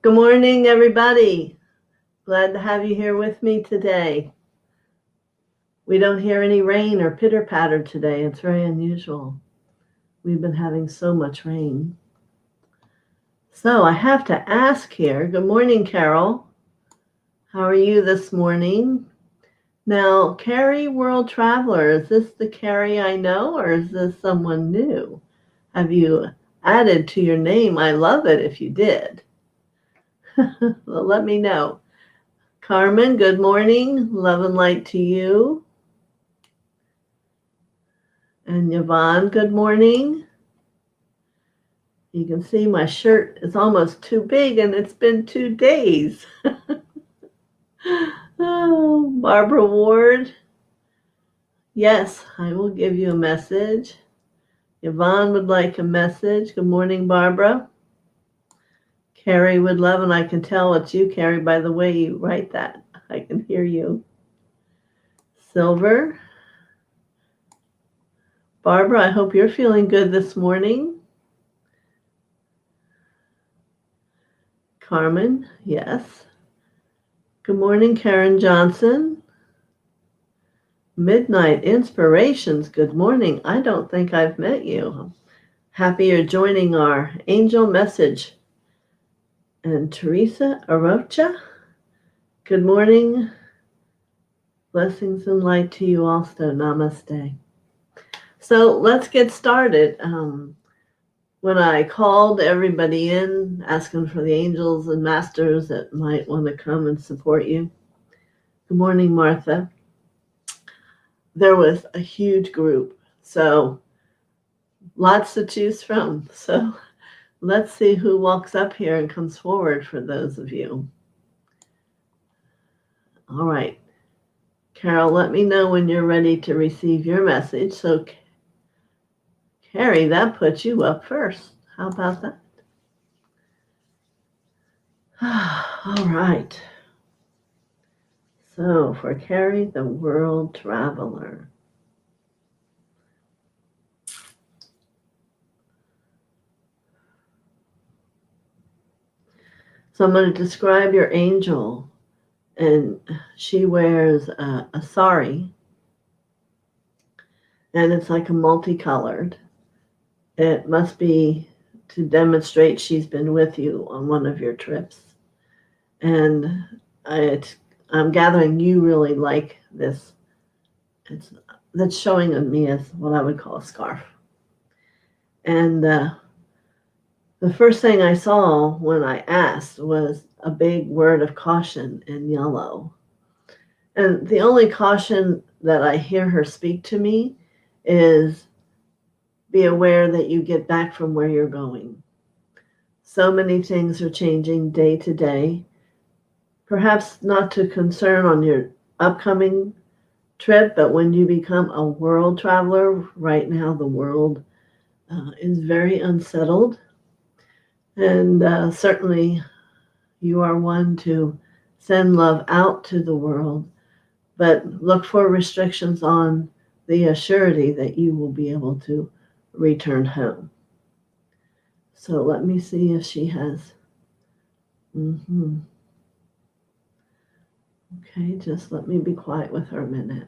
Good morning, everybody. Glad to have you here with me today. We don't hear any rain or pitter patter today. It's very unusual. We've been having so much rain. So I have to ask here. Good morning, Carol. How are you this morning? Now, Carrie World Traveler, is this the Carrie I know or is this someone new? Have you added to your name? I love it if you did. Well, let me know. Carmen, good morning. Love and light to you. And Yvonne, good morning. You can see my shirt is almost too big and it's been 2 days. Oh, Barbara Ward. Yes, I will give you a message. Yvonne would like a message. Good morning, Barbara. Carrie would love, and I can tell it's you, Carrie, by the way you write that. I can hear you. Silver. Barbara, I hope you're feeling good this morning. Carmen, yes. Good morning, Karen Johnson. Midnight Inspirations, good morning. I don't think I've met you. I'm happy you're joining our angel message. And Teresa Arocha, good morning. Blessings and light to you also. Namaste. So let's get started. When I called everybody in, asking for the angels and masters that might want to come and support you. Good morning, Martha. There was a huge group, so lots to choose from. So let's see who walks up here and comes forward for those of you. All right. Carol, let me know when you're ready to receive your message. So, Carrie, that puts you up first. How about that? All right. So, for Carrie, the world traveler. So, I'm going to describe your angel. And she wears a sari, and it's like a multicolored. It must be to demonstrate she's been with you on one of your trips. And I'm gathering you really like this. That's showing on me as what I would call a scarf. And the first thing I saw when I asked was a big word of caution in yellow. And the only caution that I hear her speak to me is be aware that you get back from where you're going. So many things are changing day to day. Perhaps not to concern on your upcoming trip, but when you become a world traveler, right now the world is very unsettled. And certainly you are one to send love out to the world, but look for restrictions on the assurity that you will be able to return home. So let me see if she has. Okay, just let me be quiet with her a minute.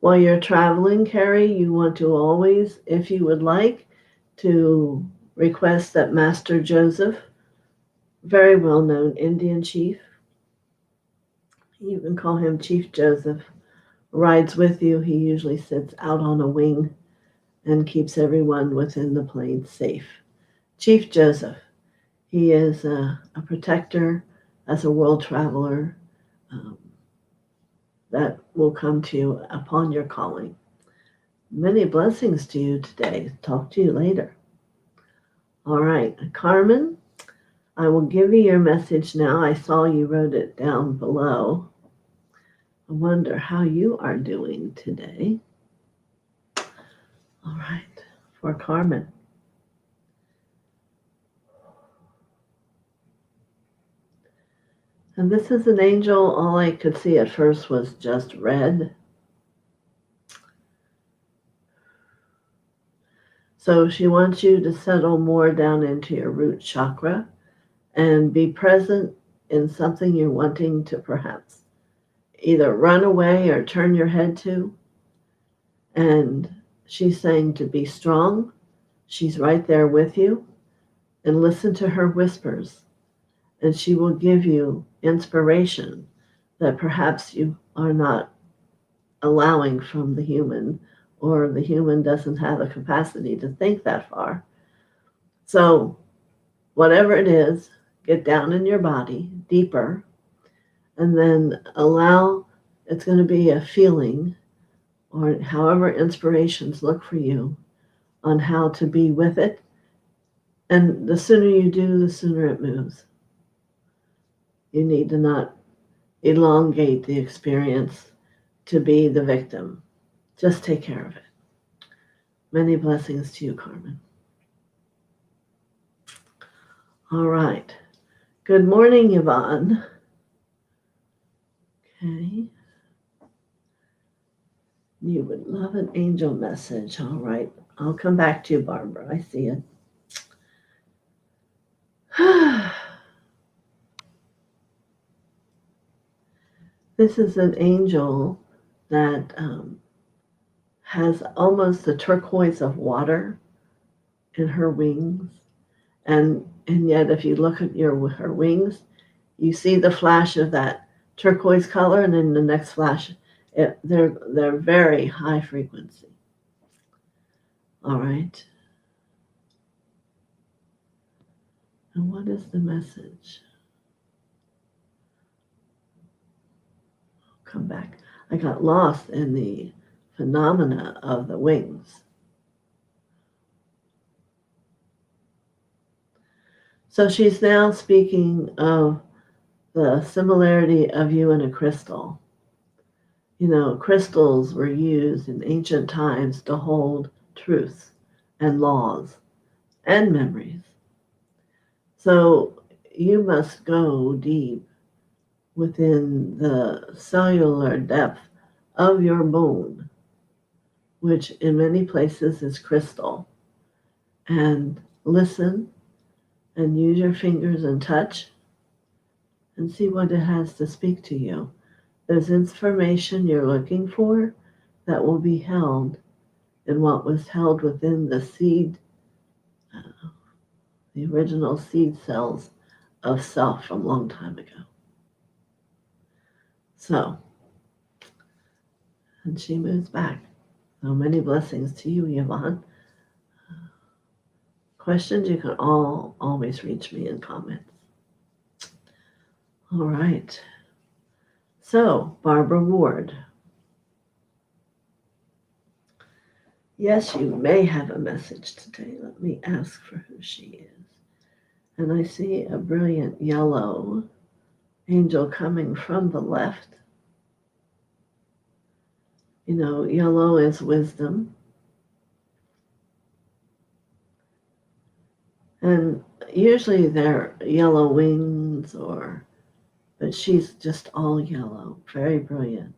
While you're traveling, Carrie, you want to always, if you would like, to request that Master Joseph, very well-known Indian chief, you can call him Chief Joseph, rides with you. He usually sits out on a wing and keeps everyone within the plane safe. Chief Joseph, he is a protector as a world traveler that will come to you upon your calling. Many blessings to you today. Talk to you later. All right, Carmen, I will give you your message now. I saw you wrote it down below. I wonder how you are doing today. All right, for Carmen. And this is an angel. All I could see at first was just red. So she wants you to settle more down into your root chakra and be present in something you're wanting to perhaps either run away or turn your head to. And she's saying to be strong. She's right there with you. And listen to her whispers. And she will give you inspiration that perhaps you are not allowing from the human, or the human doesn't have the capacity to think that far. So, whatever it is, get down in your body deeper, and then allow, it's going to be a feeling, or however inspirations look for you, on how to be with it. And the sooner you do, the sooner it moves. You need to not elongate the experience to be the victim. Just take care of it. Many blessings to you, Carmen. All right. Good morning, Yvonne. Okay. You would love an angel message. All right. I'll come back to you, Barbara. I see it. This is an angel that has almost the turquoise of water in her wings. And yet, if you look at her wings, you see the flash of that turquoise color, and then the next flash, they're very high frequency. All right. And what is the message? I'll come back. I got lost in the phenomena of the wings. So she's now speaking of the similarity of you and a crystal. You know, crystals were used in ancient times to hold truths and laws and memories. So you must go deep within the cellular depth of your bone, which in many places is crystal, and listen and use your fingers and touch and see what it has to speak to you. There's information you're looking for that will be held in what was held within the seed, the original seed cells of self from a long time ago. So, and she moves back. So many blessings to you, Yvonne. Questions, you can always reach me in comments. All right. So, Barbara Ward. Yes, you may have a message today. Let me ask for who she is. And I see a brilliant yellow angel coming from the left. You know, yellow is wisdom. And usually they're yellow wings, but she's just all yellow, very brilliant.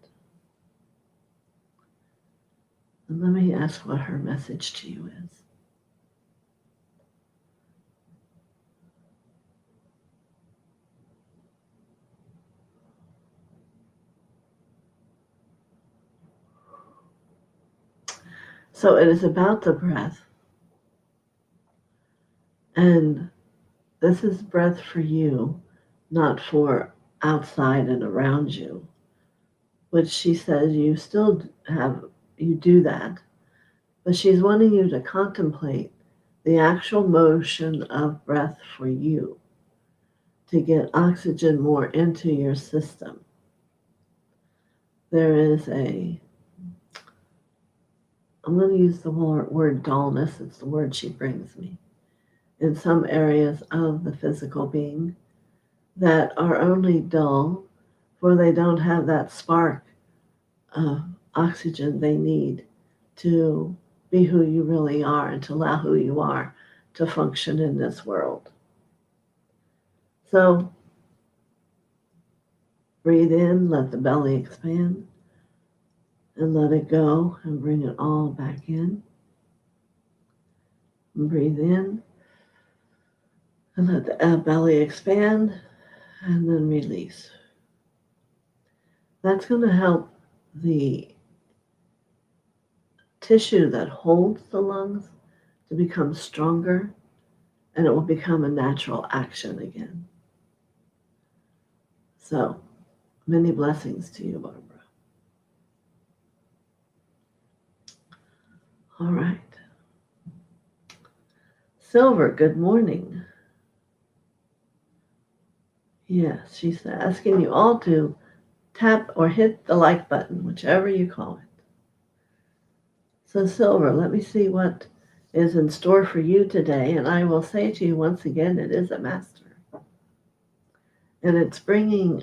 And let me ask what her message to you is. So it is about the breath. And this is breath for you, not for outside and around you. Which she says you still you do that. But she's wanting you to contemplate the actual motion of breath for you to get oxygen more into your system. There is I'm going to use the word dullness. It's the word she brings me. In some areas of the physical being that are only dull, for they don't have that spark of oxygen they need to be who you really are and to allow who you are to function in this world. So breathe in, let the belly expand, and let it go and bring it all back in. And breathe in and let the belly expand and then release. That's going to help the tissue that holds the lungs to become stronger, and it will become a natural action again. So, many blessings to you, Barbara. All right. Silver, good morning. Yes, she's asking you all to tap or hit the like button, whichever you call it. So, Silver, let me see what is in store for you today. And I will say to you once again, it is a master. And it's bringing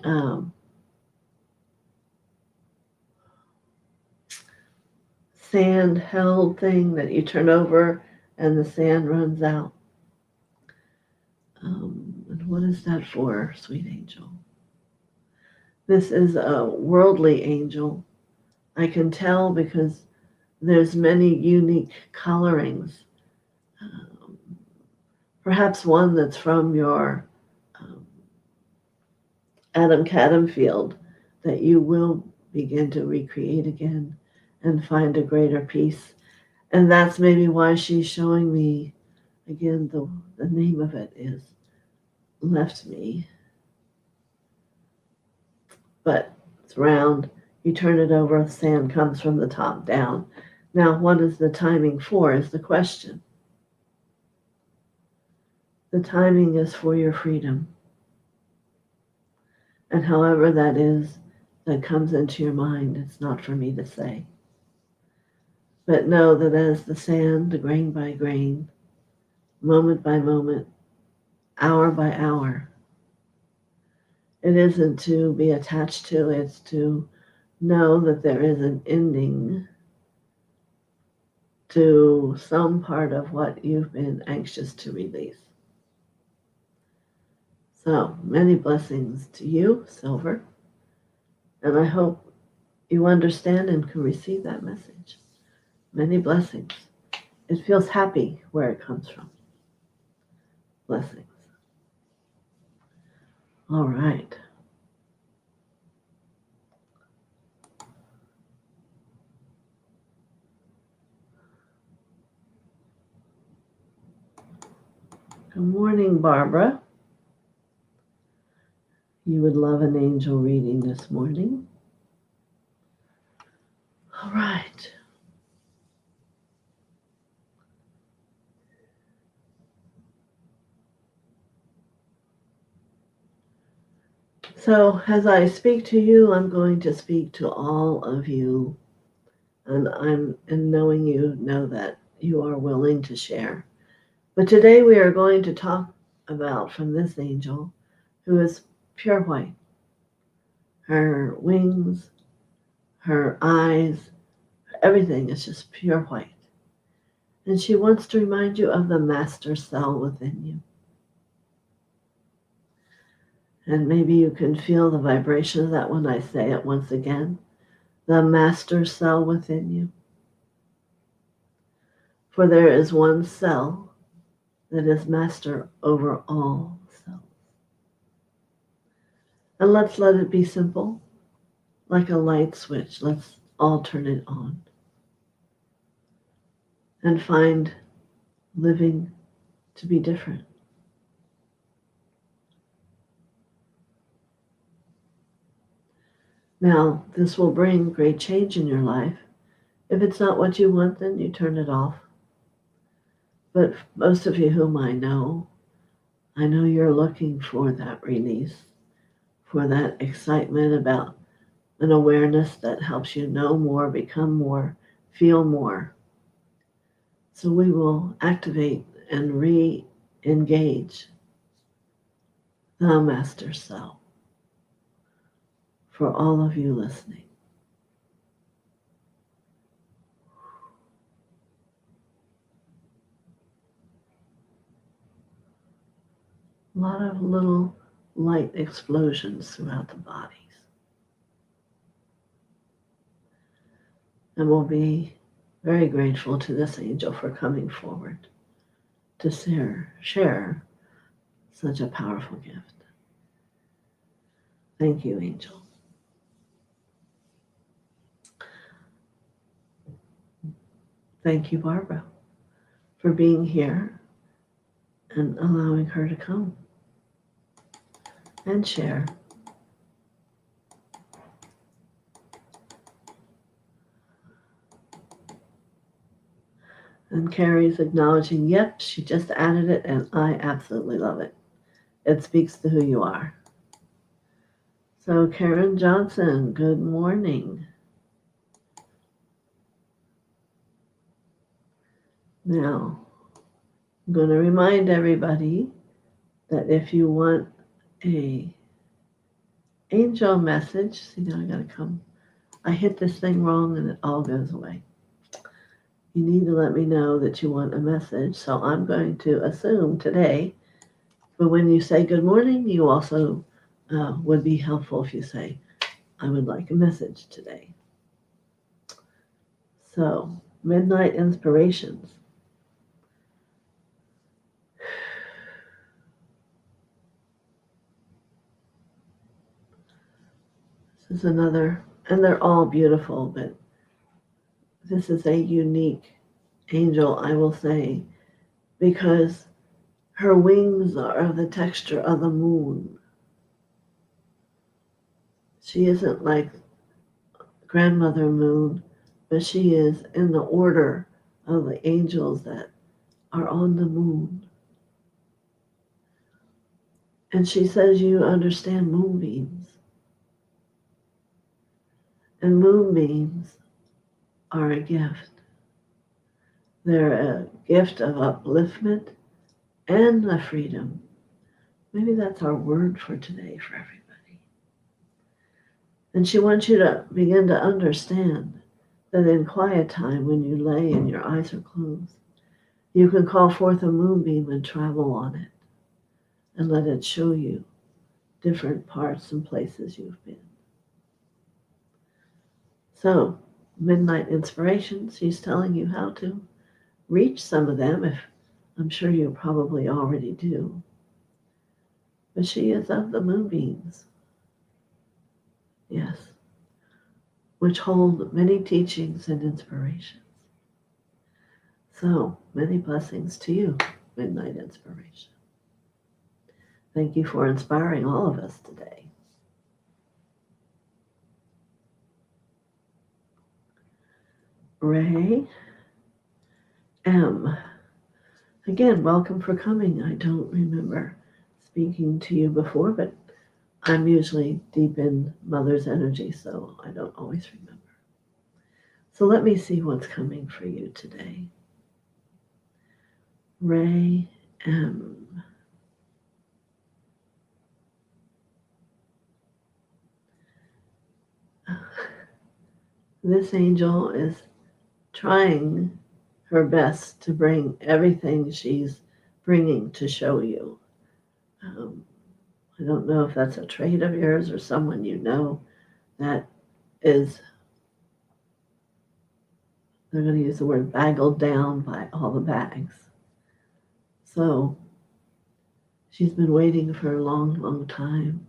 sand held thing that you turn over and the sand runs out. And what is that for, sweet angel? This is a worldly angel. I can tell because there's many unique colorings. Perhaps one that's from your Adam Kadam field that you will begin to recreate again and find a greater peace. And that's maybe why she's showing me, again, the name of it is left me. But it's round. You turn it over, sand comes from the top down. Now, what is the timing for is the question. The timing is for your freedom. And however that is, that comes into your mind, it's not for me to say. But know that as the sand, grain by grain, moment by moment, hour by hour, it isn't to be attached to, it's to know that there is an ending to some part of what you've been anxious to release. So, many blessings to you, Silver, and I hope you understand and can receive that message. Many blessings. It feels happy where it comes from. Blessings. All right. Good morning, Barbara. You would love an angel reading this morning. All right. So as I speak to you, I'm going to speak to all of you. And knowing you know that you are willing to share. But today we are going to talk about from this angel who is pure white. Her wings, her eyes, everything is just pure white. And she wants to remind you of the master cell within you. And maybe you can feel the vibration of that when I say it once again. The master cell within you. For there is one cell that is master over all cells. And let's let it be simple, like a light switch. Let's all turn it on. And find living to be different. Now, this will bring great change in your life. If it's not what you want, then you turn it off. But most of you whom I know you're looking for that release, for that excitement about an awareness that helps you know more, become more, feel more. So we will activate and re-engage the master self for all of you listening. A lot of little light explosions throughout the bodies. And we'll be very grateful to this angel for coming forward to share such a powerful gift. Thank you, Angel. Thank you, Barbara, for being here and allowing her to come and share. And Carrie's acknowledging, yep, she just added it, and I absolutely love it. It speaks to who you are. So Karen Johnson, good morning. Now, I'm going to remind everybody that if you want a angel message, see now I got to come. I hit this thing wrong and it all goes away. You need to let me know that you want a message. So I'm going to assume today, but when you say good morning, you also would be helpful if you say, I would like a message today. So, midnight inspirations. This is another, and they're all beautiful, but this is a unique angel, I will say, because her wings are of the texture of the moon. She isn't like Grandmother Moon, but she is in the order of the angels that are on the moon. And she says you understand moonbeams. And moonbeams are a gift. They're a gift of upliftment and the freedom. Maybe that's our word for today for everybody. And she wants you to begin to understand that in quiet time, when you lay and your eyes are closed, you can call forth a moonbeam and travel on it and let it show you different parts and places you've been. So, midnight inspiration, she's telling you how to reach some of them, if I'm sure you probably already do. But she is of the moonbeams. Yes. Which hold many teachings and inspirations. So, many blessings to you, midnight inspiration. Thank you for inspiring all of us today. Ray M. Again, welcome for coming. I don't remember speaking to you before, but I'm usually deep in Mother's energy, so I don't always remember. So let me see what's coming for you today. Ray M. This angel is trying her best to bring everything she's bringing to show you. I don't know if that's a trait of yours or someone you know that is, they're going to use the word baggled down by all the bags. So she's been waiting for a long, long time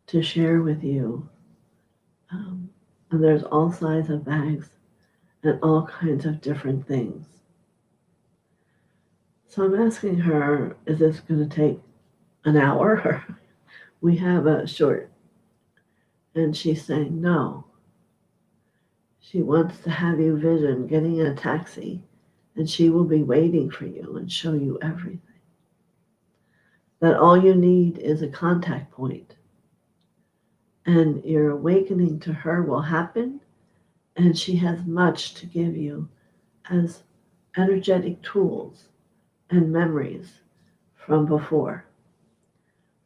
to share with you. And there's all sizes of bags and all kinds of different things. So I'm asking her, is this going to take an hour? We have a short. And she's saying no. She wants to have you vision getting in a taxi, and she will be waiting for you and show you everything. That all you need is a contact point. And your awakening to her will happen, and she has much to give you as energetic tools and memories from before.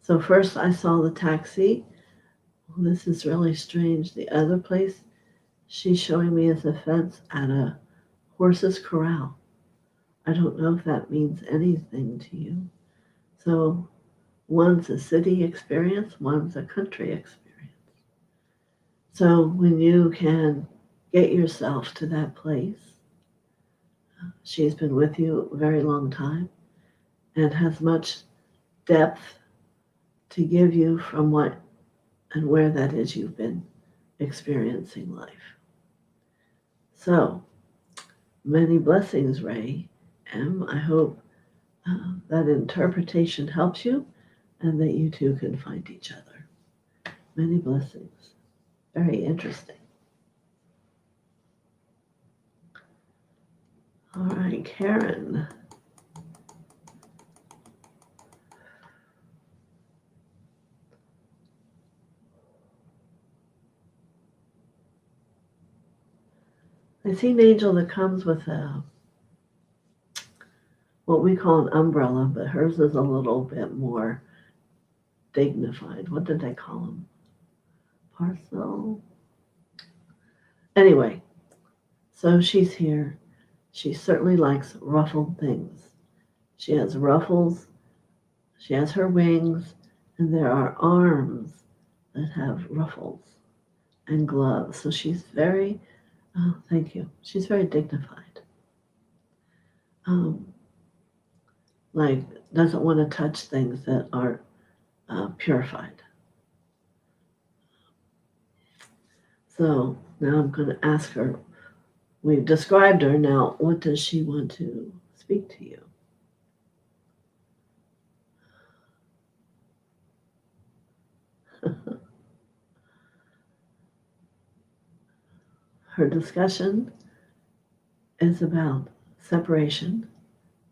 So first I saw the taxi. Well, this is really strange. The other place she's showing me is a fence at a horse's corral. I don't know if that means anything to you. So one's a city experience, one's a country experience. So when you can get yourself to that place, She's been with you a very long time and has much depth to give you from what and where that is you've been experiencing life. So, many blessings, Ray M. I hope that interpretation helps you and that you two can find each other. Many blessings. Very interesting. All right, Karen. I see an angel that comes with what we call an umbrella, but hers is a little bit more dignified. What did they call them? Parcel? Anyway, so she's here. She certainly likes ruffled things. She has ruffles, she has her wings, and there are arms that have ruffles and gloves. So she's very, thank you, she's very dignified. Like, doesn't want to touch things that are purified. So now I'm going to ask her, we've described her, now what does she want to speak to you? Her discussion is about separation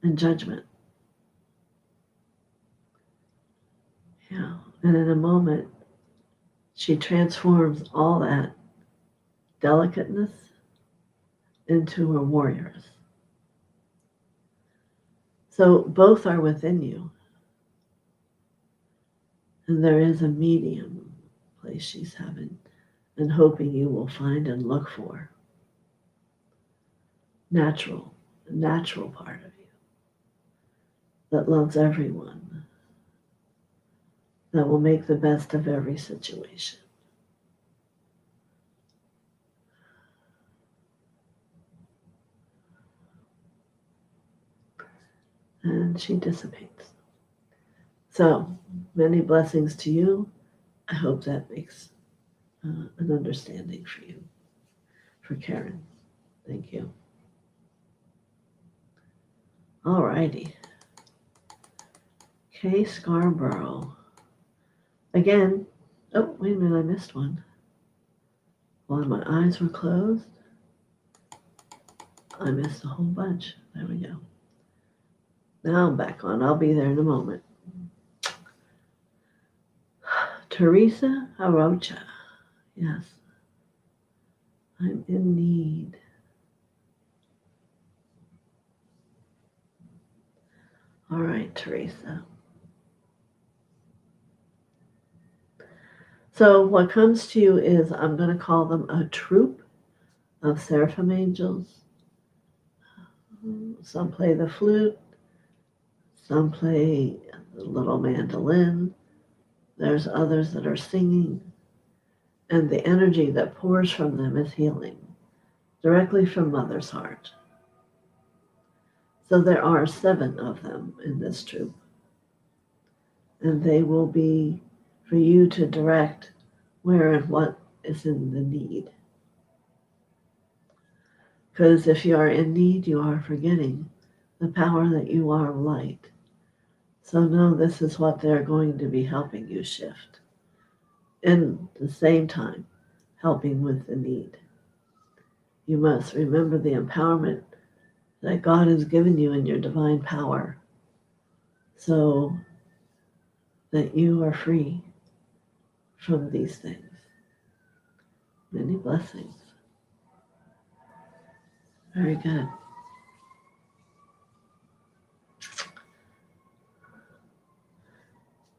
and judgment. Yeah, and in a moment, she transforms all that delicateness into her warriors. So both are within you. And there is a medium place she's having and hoping you will find and look for. Natural, a natural part of you that loves everyone, that will make the best of every situation. And she dissipates. So, many blessings to you. I hope that makes an understanding for you, for Karen. Thank you. All righty. Kay Scarborough. Again, oh, wait a minute, I missed one. While my eyes were closed, I missed a whole bunch. There we go. Now I'm back on. I'll be there in a moment. Teresa Arocha. Yes. I'm in need. All right, Teresa. So what comes to you is, I'm going to call them a troop of seraphim angels. Some play the flute. Some play the little mandolin. There's others that are singing. And the energy that pours from them is healing, directly from Mother's heart. So there are 7 of them in this troop. And they will be for you to direct where and what is in the need. Because if you are in need, you are forgetting the power that you are light. So know this is what they're going to be helping you shift. In the same time, helping with the need. You must remember the empowerment that God has given you in your divine power, so that you are free from these things. Many blessings. Very good.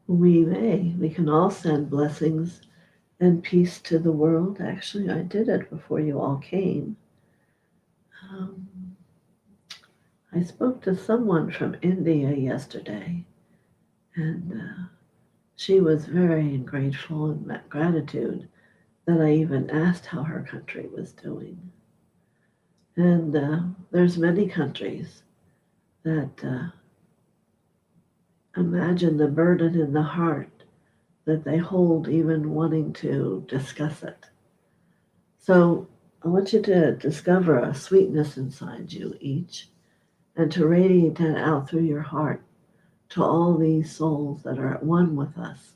We can all send blessings and peace to the world. Actually, I did it before you all came. I spoke to someone from India yesterday, and she was very grateful and met gratitude that I even asked how her country was doing. And there's many countries that imagine the burden in the heart that they hold even wanting to discuss it. So I want you to discover a sweetness inside you each and to radiate that out through your heart to all these souls that are at one with us,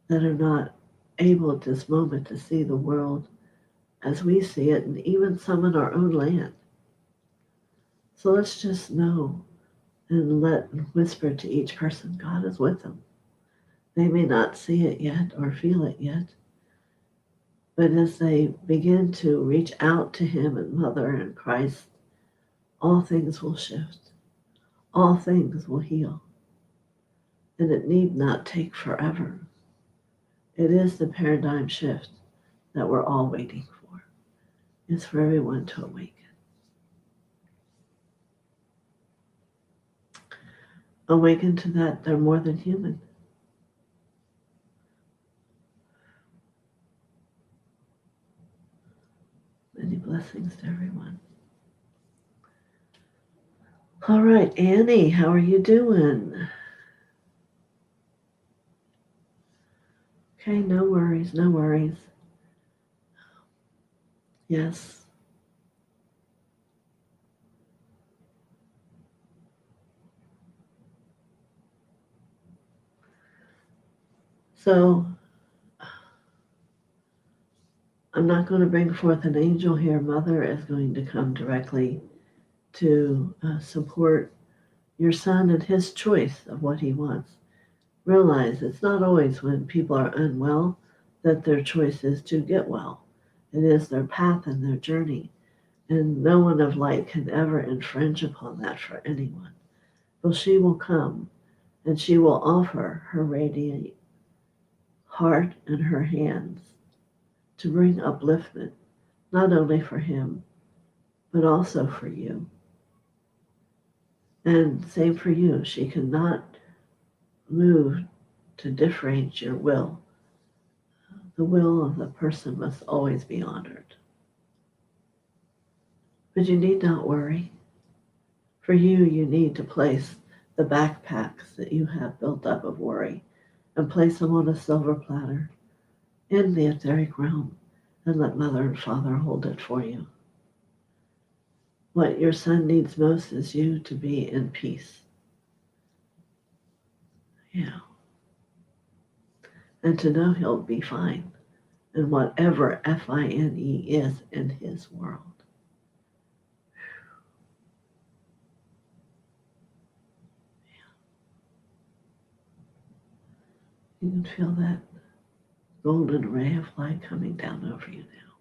that are not able at this moment to see the world as we see it, and even some in our own land. So let's just know and whisper to each person, God is with them. They may not see it yet or feel it yet, but as they begin to reach out to Him and Mother and Christ, all things will shift. All things will heal. And it need not take forever. It is the paradigm shift that we're all waiting for. It's for everyone to awaken. Awaken to that they're more than human. Many blessings to everyone. All right, Annie, how are you doing? Okay, no worries, no worries. Yes. So I'm not going to bring forth an angel here. Mother is going to come directly to support your son and his choice of what he wants. Realize it's not always when people are unwell that their choice is to get well. It is their path and their journey. And no one of light can ever infringe upon that for anyone. But she will come and she will offer her radiant heart and her hands to bring upliftment, not only for him, but also for you. And same for you. She cannot move to differentiate your will. The will of the person must always be honored. But you need not worry. For you, you need to place the backpacks that you have built up of worry and place them on a silver platter in the etheric realm and let Mother and Father hold it for you. What your son needs most is you to be in peace. Yeah. And to know he'll be fine in whatever FINE is in his world. You can feel that golden ray of light coming down over you now.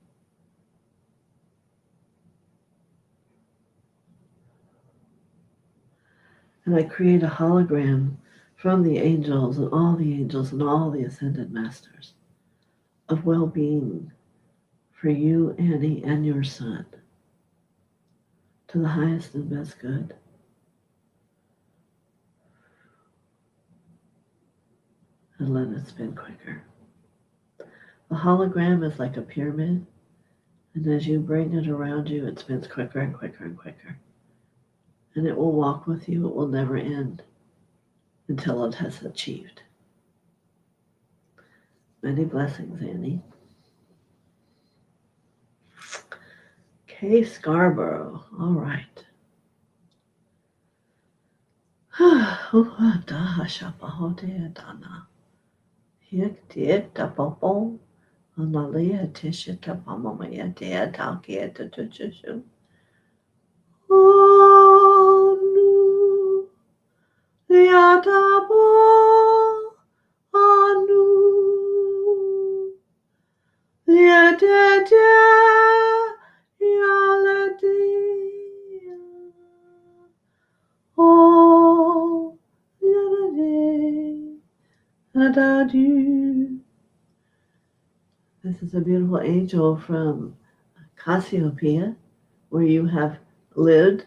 And I create a hologram from the angels and all the ascended masters of well-being for you, Annie, and your son to the highest and best good. And let it spin quicker. The hologram is like a pyramid, and as you bring it around you, it spins quicker and quicker and quicker. And it will walk with you. It will never end until it has achieved. Many blessings, Annie. Kay Scarborough. All right. Analia tishita pamamaya dea talkia to tuchushu. Anu liatabo anu liatete yaladia. Oh liatade adadu. This is a beautiful angel from Cassiopeia, where you have lived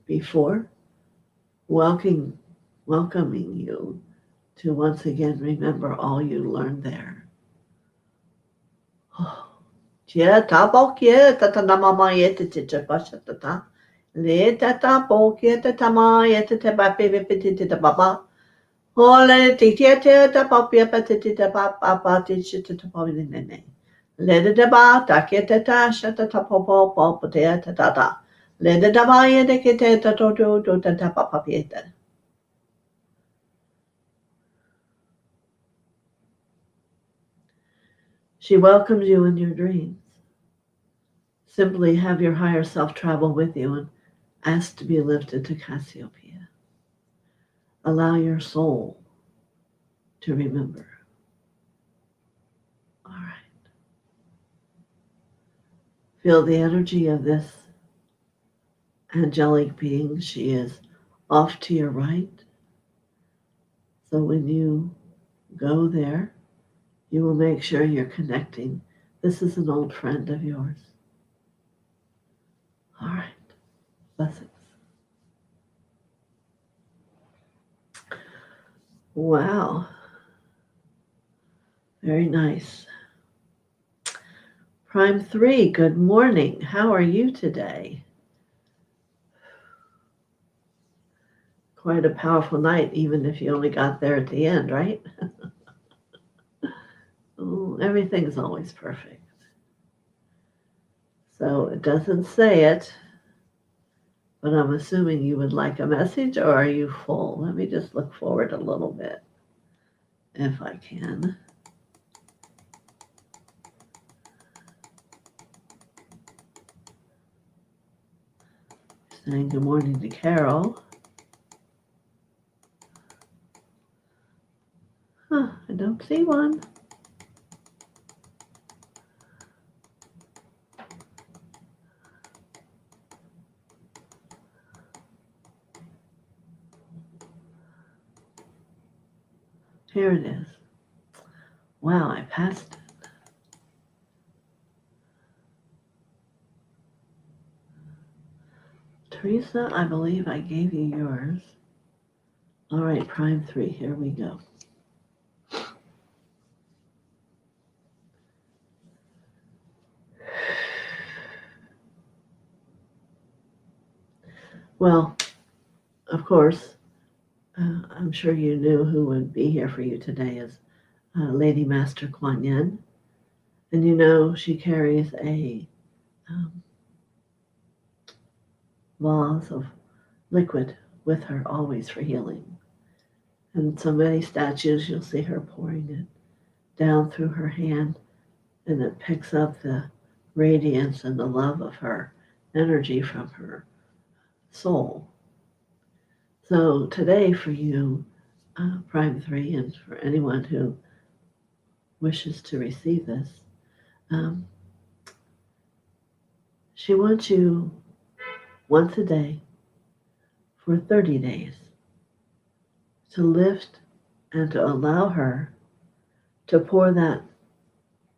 before, welcoming you to once again remember all you learned there. Oh, Tia tabo kia tata mama yete te te pasha tata. Le tata po kia tata ma yete te papi vipi te papa. Ole te tia te te papi apa te te papa te te te papi nene. Le de ba ta kia te ta sha tata popo popo te te tata. Le de ba yete ke te tato to tata papa pieta. She welcomes you in your dreams. Simply have your higher self travel with you and ask to be lifted to Cassiopeia. Allow your soul to remember. All right. Feel the energy of this angelic being. She is off to your right. So when you go there, you will make sure you're connecting. This is an old friend of yours. All right. Blessings. Wow. Very nice. Prime 3, good morning. How are you today? Quite a powerful night, even if you only got there at the end, right? Oh, everything's always perfect. So it doesn't say it, but I'm assuming you would like a message, or are you full? Let me just look forward a little bit, if I can. Saying good morning to Carol. Huh, I don't see one. Here it is. Wow, I passed it. Teresa, I believe I gave you yours. All right, Prime 3, here we go. Well, of course, I'm sure you knew who would be here for you today is Lady Master Kuan Yin. And you know she carries a vase of liquid with her always for healing. And so many statues, you'll see her pouring it down through her hand, and it picks up the radiance and the love of her energy from her soul. So today for you, Prime 3, and for anyone who wishes to receive this, she wants you once a day for 30 days to lift and to allow her to pour that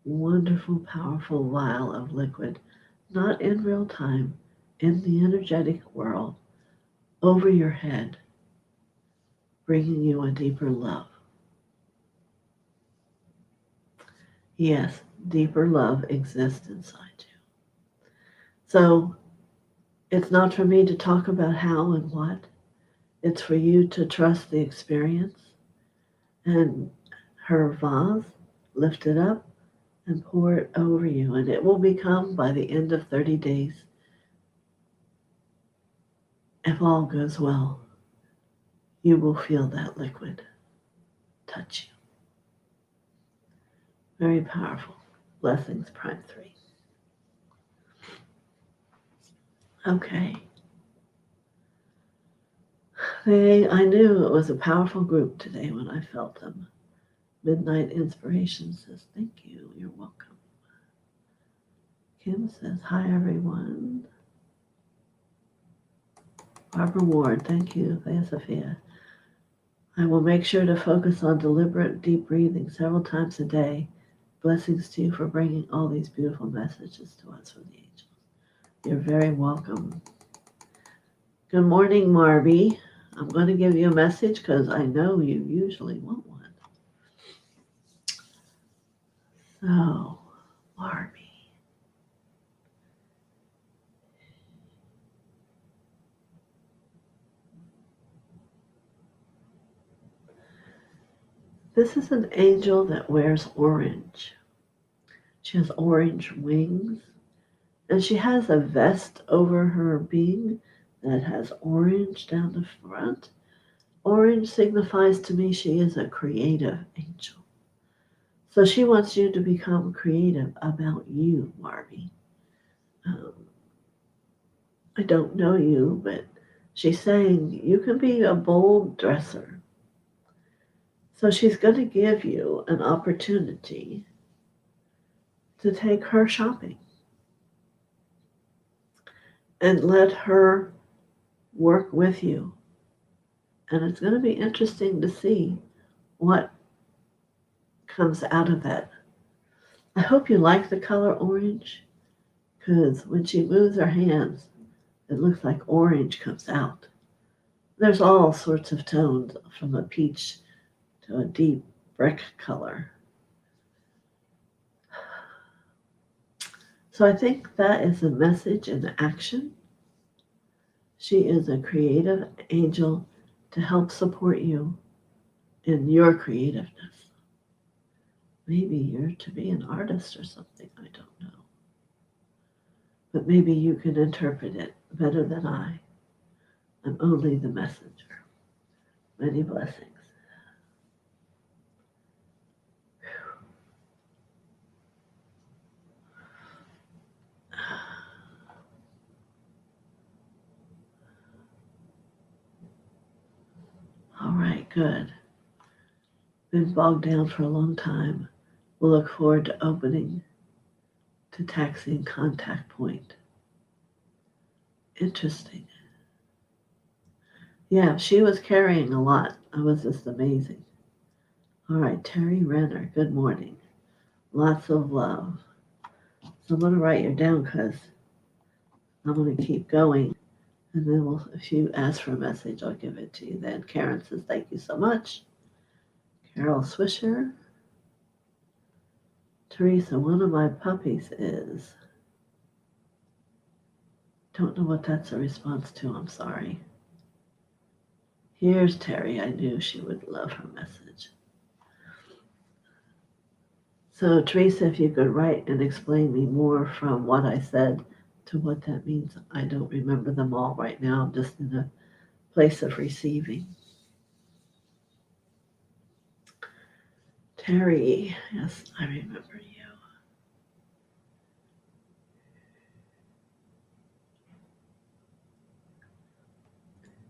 wonderful, powerful vial of liquid, not in real time, in the energetic world, over your head, bringing you a deeper love. Yes, deeper love exists inside you. So it's not for me to talk about how and what. It's for you to trust the experience, and her vase, lift it up and pour it over you. And it will become, by the end of 30 days, if all goes well, you will feel that liquid touch you. Very powerful. Blessings, Prime 3. Okay. I knew it was a powerful group today when I felt them. Midnight Inspiration says, thank you. You're welcome. Kim says, hi, everyone. Barbara Ward, thank you. TheoSophia. I will make sure to focus on deliberate, deep breathing several times a day. Blessings to you for bringing all these beautiful messages to us from the angels. You're very welcome. Good morning, Marby. I'm going to give you a message because I know you usually want one. So, Marby. This is an angel that wears orange. She has orange wings, and she has a vest over her being that has orange down the front. Orange signifies to me she is a creative angel. So she wants you to become creative about you, Marby. Um, I don't know you, but she's saying you can be a bold dresser. So she's going to give you an opportunity to take her shopping and let her work with you. And it's going to be interesting to see what comes out of that. I hope you like the color orange, because when she moves her hands, it looks like orange comes out. There's all sorts of tones from a peach to a deep brick color. So I think that is a message in action. She is a creative angel to help support you in your creativeness. Maybe you're to be an artist or something, I don't know. But maybe you can interpret it better than I. I'm only the messenger. Many blessings. All right, good. Been bogged down for a long time. We'll look forward to opening to taxiing contact point. Interesting. Yeah, she was carrying a lot. It was just amazing. All right, Terry Renner, good morning. Lots of love. So I'm going to write you down because I'm going to keep going. And then if you ask for a message, I'll give it to you then. Karen says, thank you so much. Carol Swisher. Teresa, one of my puppies is. Don't know what that's a response to. I'm sorry. Here's Terry. I knew she would love her message. So, Teresa, if you could write and explain me more from what I said to what that means. I don't remember them all right now. I'm just in a place of receiving. Terry, yes, I remember you.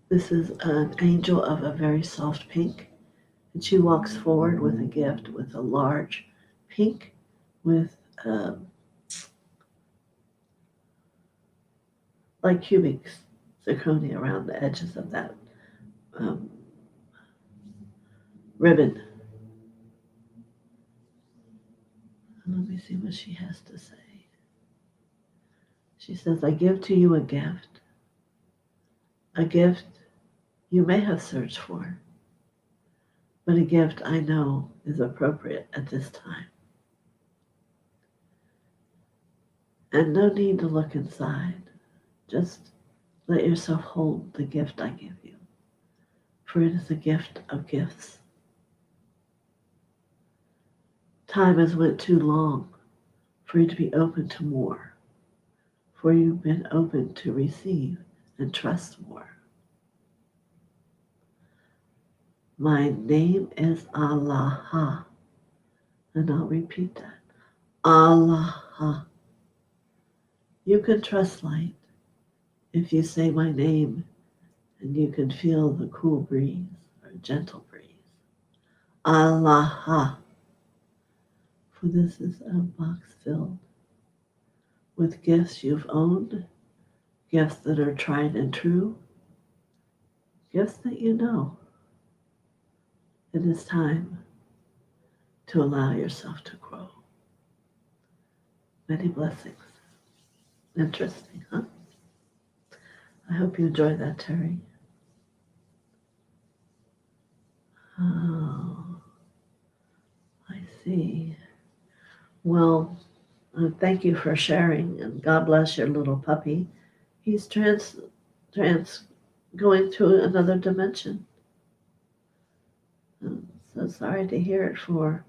This is an angel of a very soft pink, and she walks forward with a gift with a large pink with like cubic zirconia around the edges of that ribbon. Let me see what she has to say. She says, I give to you a gift you may have searched for, but a gift I know is appropriate at this time. And no need to look inside. Just let yourself hold the gift I give you, for it is a gift of gifts. Time has went too long for you to be open to more, for you've been open to receive and trust more. My name is Allah, and I'll repeat that. Allah. You can trust light if you say my name, and you can feel the cool breeze or gentle breeze. Allah. For this is a box filled with gifts you've owned, gifts that are tried and true, gifts that you know. It is time to allow yourself to grow. Many blessings. Interesting, huh? I hope you enjoyed that, Terry. Oh, I see. Well, thank you for sharing, and God bless your little puppy. He's going to another dimension. So so sorry to hear it for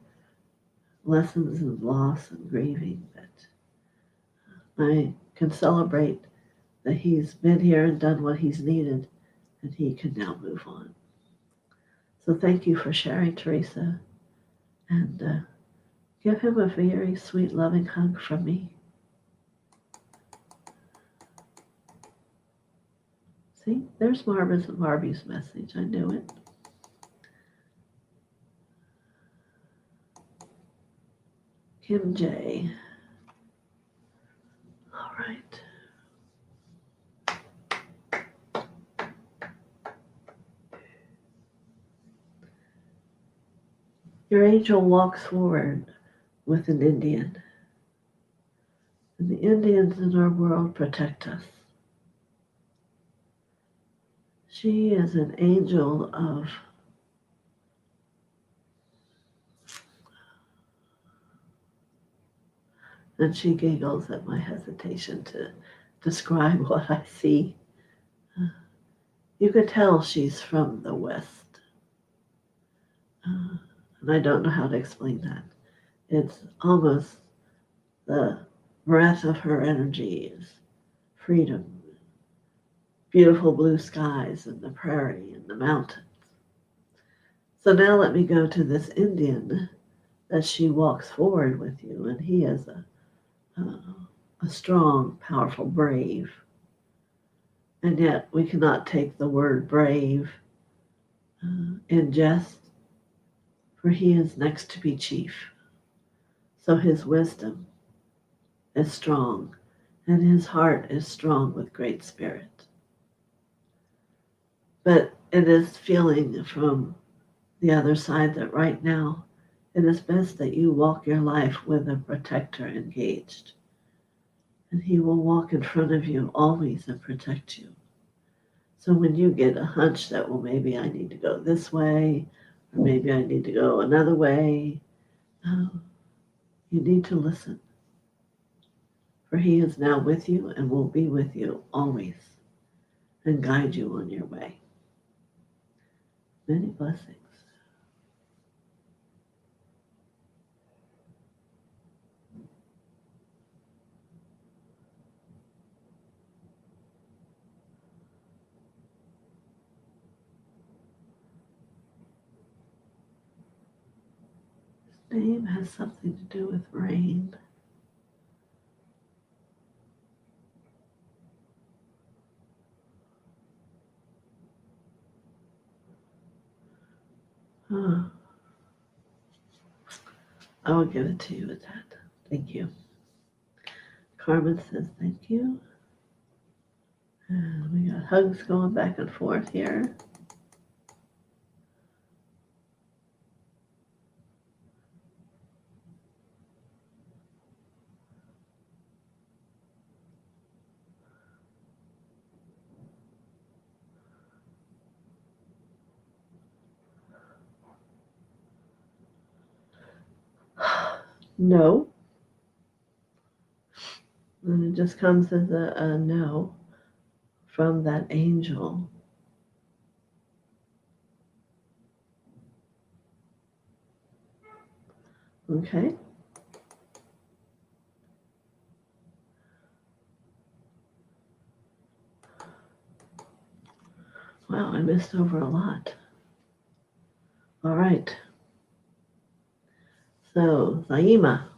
lessons of loss and grieving, but I can celebrate that he's been here and done what he's needed, and he can now move on. So thank you for sharing, Teresa, and give him a very sweet, loving hug from me. See, there's Barbie's message. I knew it. Kim J. All right. Your angel walks forward with an Indian. And the Indians in our world protect us. She is an angel of and she giggles at my hesitation to describe what I see. You could tell she's from the West. And I don't know how to explain that. It's almost the breath of her energy is freedom, beautiful blue skies and the prairie and the mountains. So now let me go to this Indian that she walks forward with you, and he is a strong, powerful, brave. And yet we cannot take the word brave in jest, for he is next to be chief. So his wisdom is strong, and his heart is strong with great spirit. But it is feeling from the other side that right now it is best that you walk your life with a protector engaged. And he will walk in front of you always and protect you. So when you get a hunch that, well, maybe I need to go this way, or maybe I need to go another way, you need to listen. For he is now with you and will be with you always and guide you on your way. Many blessings. His name has something to do with rain. I will give it to you with that. Thank you. Carmen says thank you. And we got hugs going back and forth here. No. And it just comes as a no from that angel. Okay. Wow, I missed over a lot. All right. So, Zaima,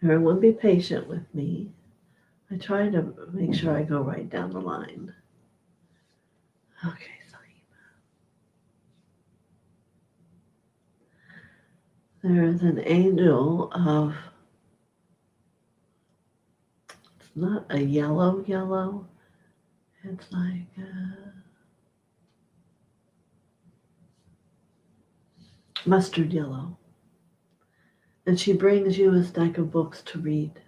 everyone be patient with me. I try to make sure I go right down the line. Okay, Zaima. There is an angel of, it's not a yellow, it's like mustard yellow. And she brings you a stack of books to read.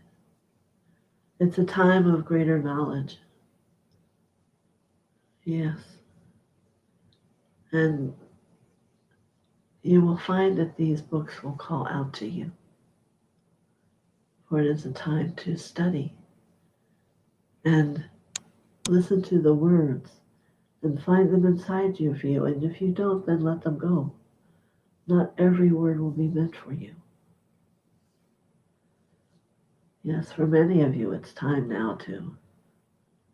It's a time of greater knowledge. Yes. And you will find that these books will call out to you. For it is a time to study and listen to the words and find them inside you for you. And if you don't, then let them go. Not every word will be meant for you. Yes, for many of you, it's time now to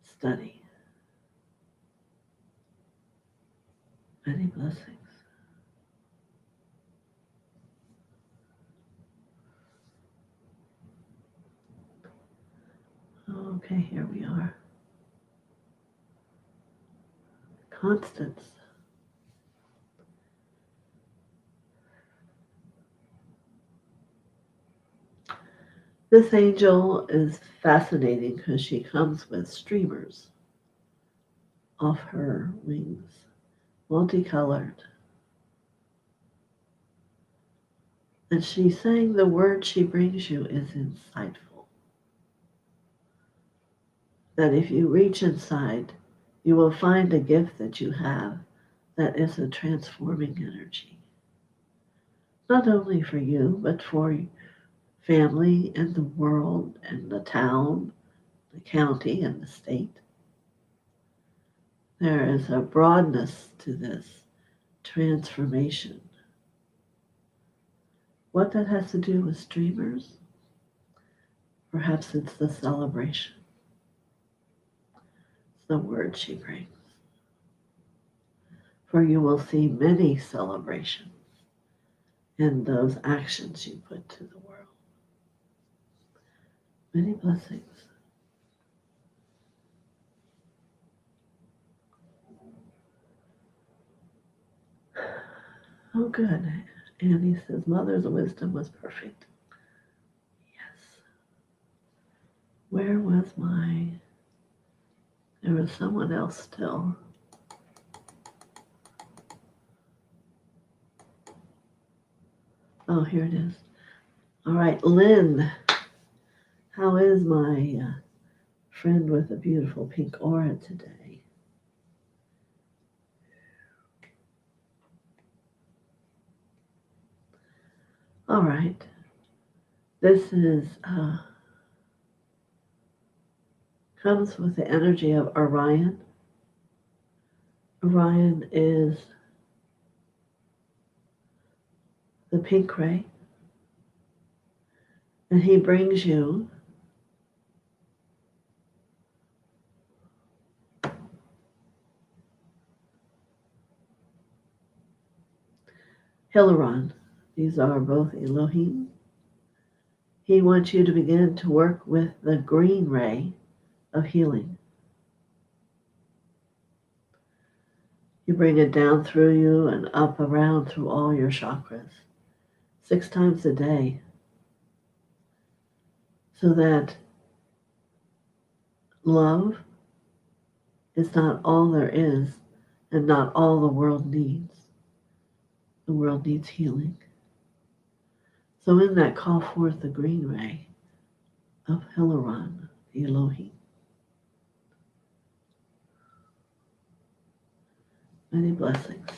study. Many blessings. Okay, here we are. Constance. This angel is fascinating because she comes with streamers off her wings, multicolored. And she's saying the word she brings you is insightful. That if you reach inside, you will find a gift that you have that is a transforming energy. Not only for you, but for family and the world and the town, the county and the state. There is a broadness to this transformation. What that has to do with streamers? Perhaps it's the celebration. It's the word she brings. For you will see many celebrations in those actions you put to the world. Many blessings. Oh, good. Annie says, Mother's wisdom was perfect. Yes. Where was there was someone else still. Oh, here it is. All right, Lynn. How is my friend with a beautiful pink aura today? All right. This is comes with the energy of Orion. Orion is the pink ray, and he brings you Hilaron. These are both Elohim. He wants you to begin to work with the green ray of healing. You bring it down through you and up around through all your chakras 6 times a day so that love is not all there is and not all the world needs. The world needs healing. So in that, call forth the green ray of Hilaron, the Elohim. Many blessings.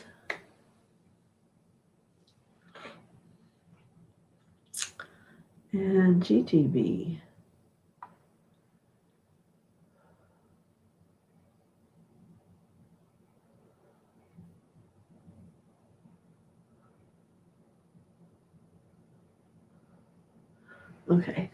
And GTB. Okay.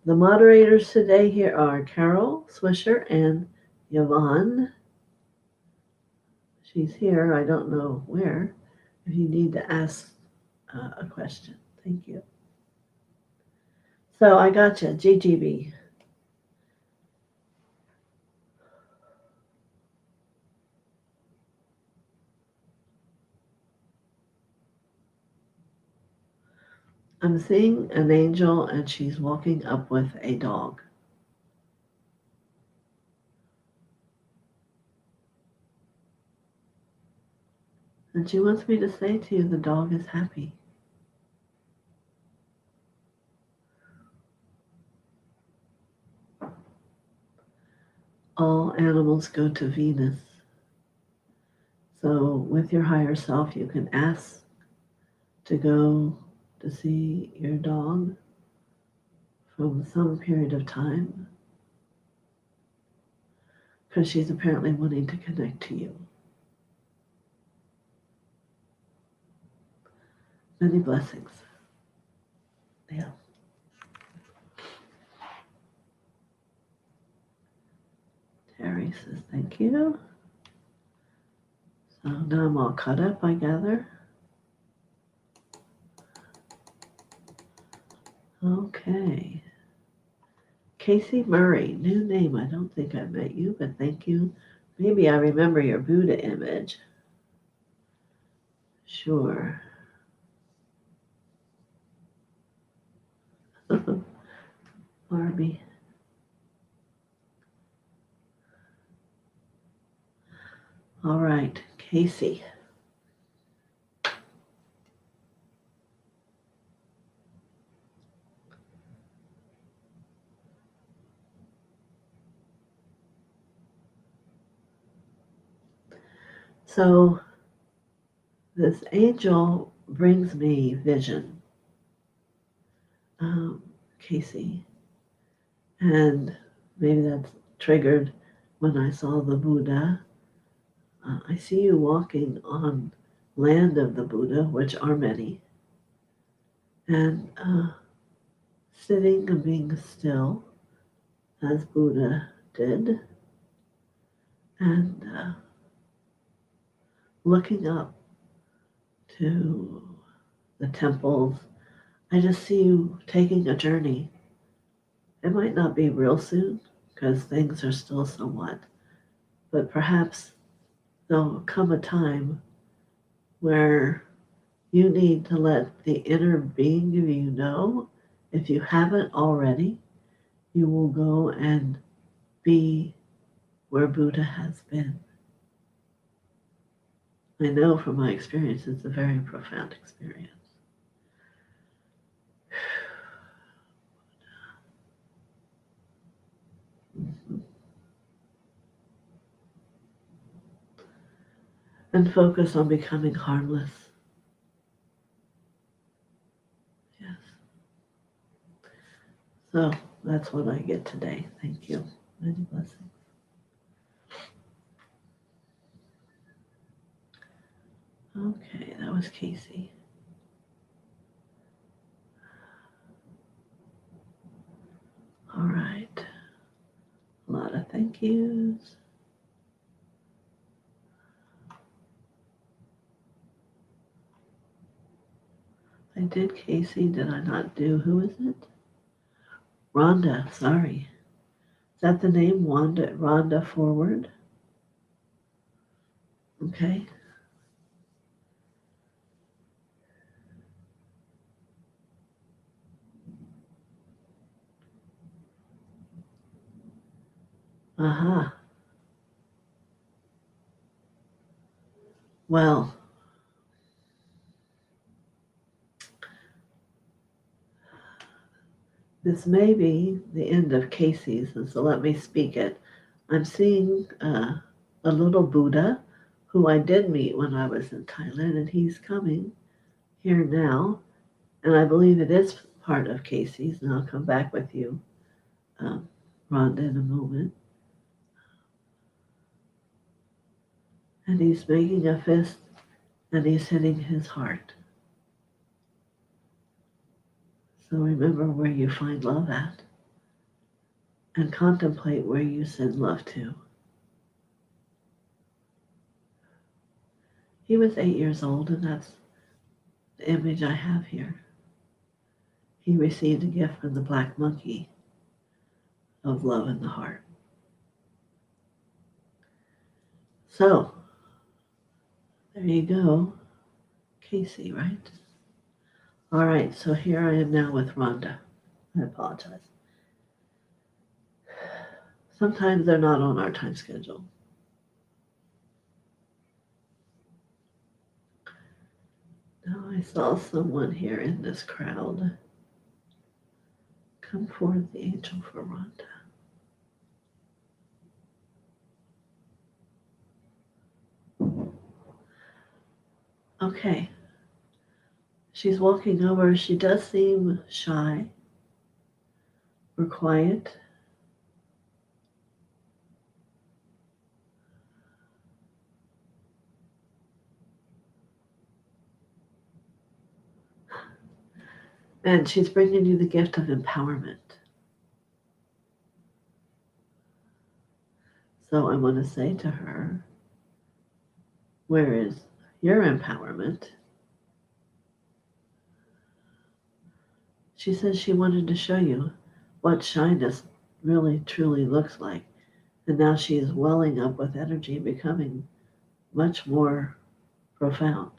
The moderators today here are Carol Swisher and Yvonne. She's here. I don't know where. If you need to ask a question. Thank you. So I got you, GGB. I'm seeing an angel and she's walking up with a dog. And she wants me to say to you, the dog is happy. All animals go to Venus. So with your higher self, you can ask to go to see your dog from some period of time because she's apparently wanting to connect to you. Many blessings. Yeah. Terry says thank you. So now I'm all caught up, I gather. Okay. Casey Murray, new name. I don't think I met you, but thank you. Maybe I remember your Buddha image. Sure. Barbie. All right, Casey. So this angel brings me vision, Casey. And maybe that's triggered when I saw the Buddha. I see you walking on land of the Buddha, which are many, and sitting and being still as Buddha did, and looking up to the temples. I just see you taking a journey. It might not be real soon because things are still somewhat, but perhaps there'll come a time where you need to let the inner being of you know, if you haven't already, you will go and be where Buddha has been. I know from my experience it's a very profound experience. Mhm. And focus on becoming harmless. Yes. So that's what I get today. Thank you. Many blessings. Okay, that was Casey. All right. A lot of thank yous. I did Casey. Did I not do? Who is it? Rhonda. Sorry. Is that the name? Rhonda Forward? Okay. Uh-huh. Well, this may be the end of Casey's, and so let me speak it. I'm seeing a little Buddha who I did meet when I was in Thailand, and he's coming here now. And I believe it is part of Casey's, and I'll come back with you, Rhonda, in a moment. And he's making a fist, and he's hitting his heart. So remember where you find love at, and contemplate where you send love to. He was 8 years old, and that's the image I have here. He received a gift from the black monkey of love in the heart. So, there you go. Casey, right? All right, so here I am now with Rhonda. I apologize. Sometimes they're not on our time schedule. Now I saw someone here in this crowd. Come forth, the angel for Rhonda. Okay. She's walking over. She does seem shy or quiet. And she's bringing you the gift of empowerment. So I want to say to her, where is your empowerment? She says she wanted to show you what shyness really truly looks like. And now she is welling up with energy, becoming much more profound.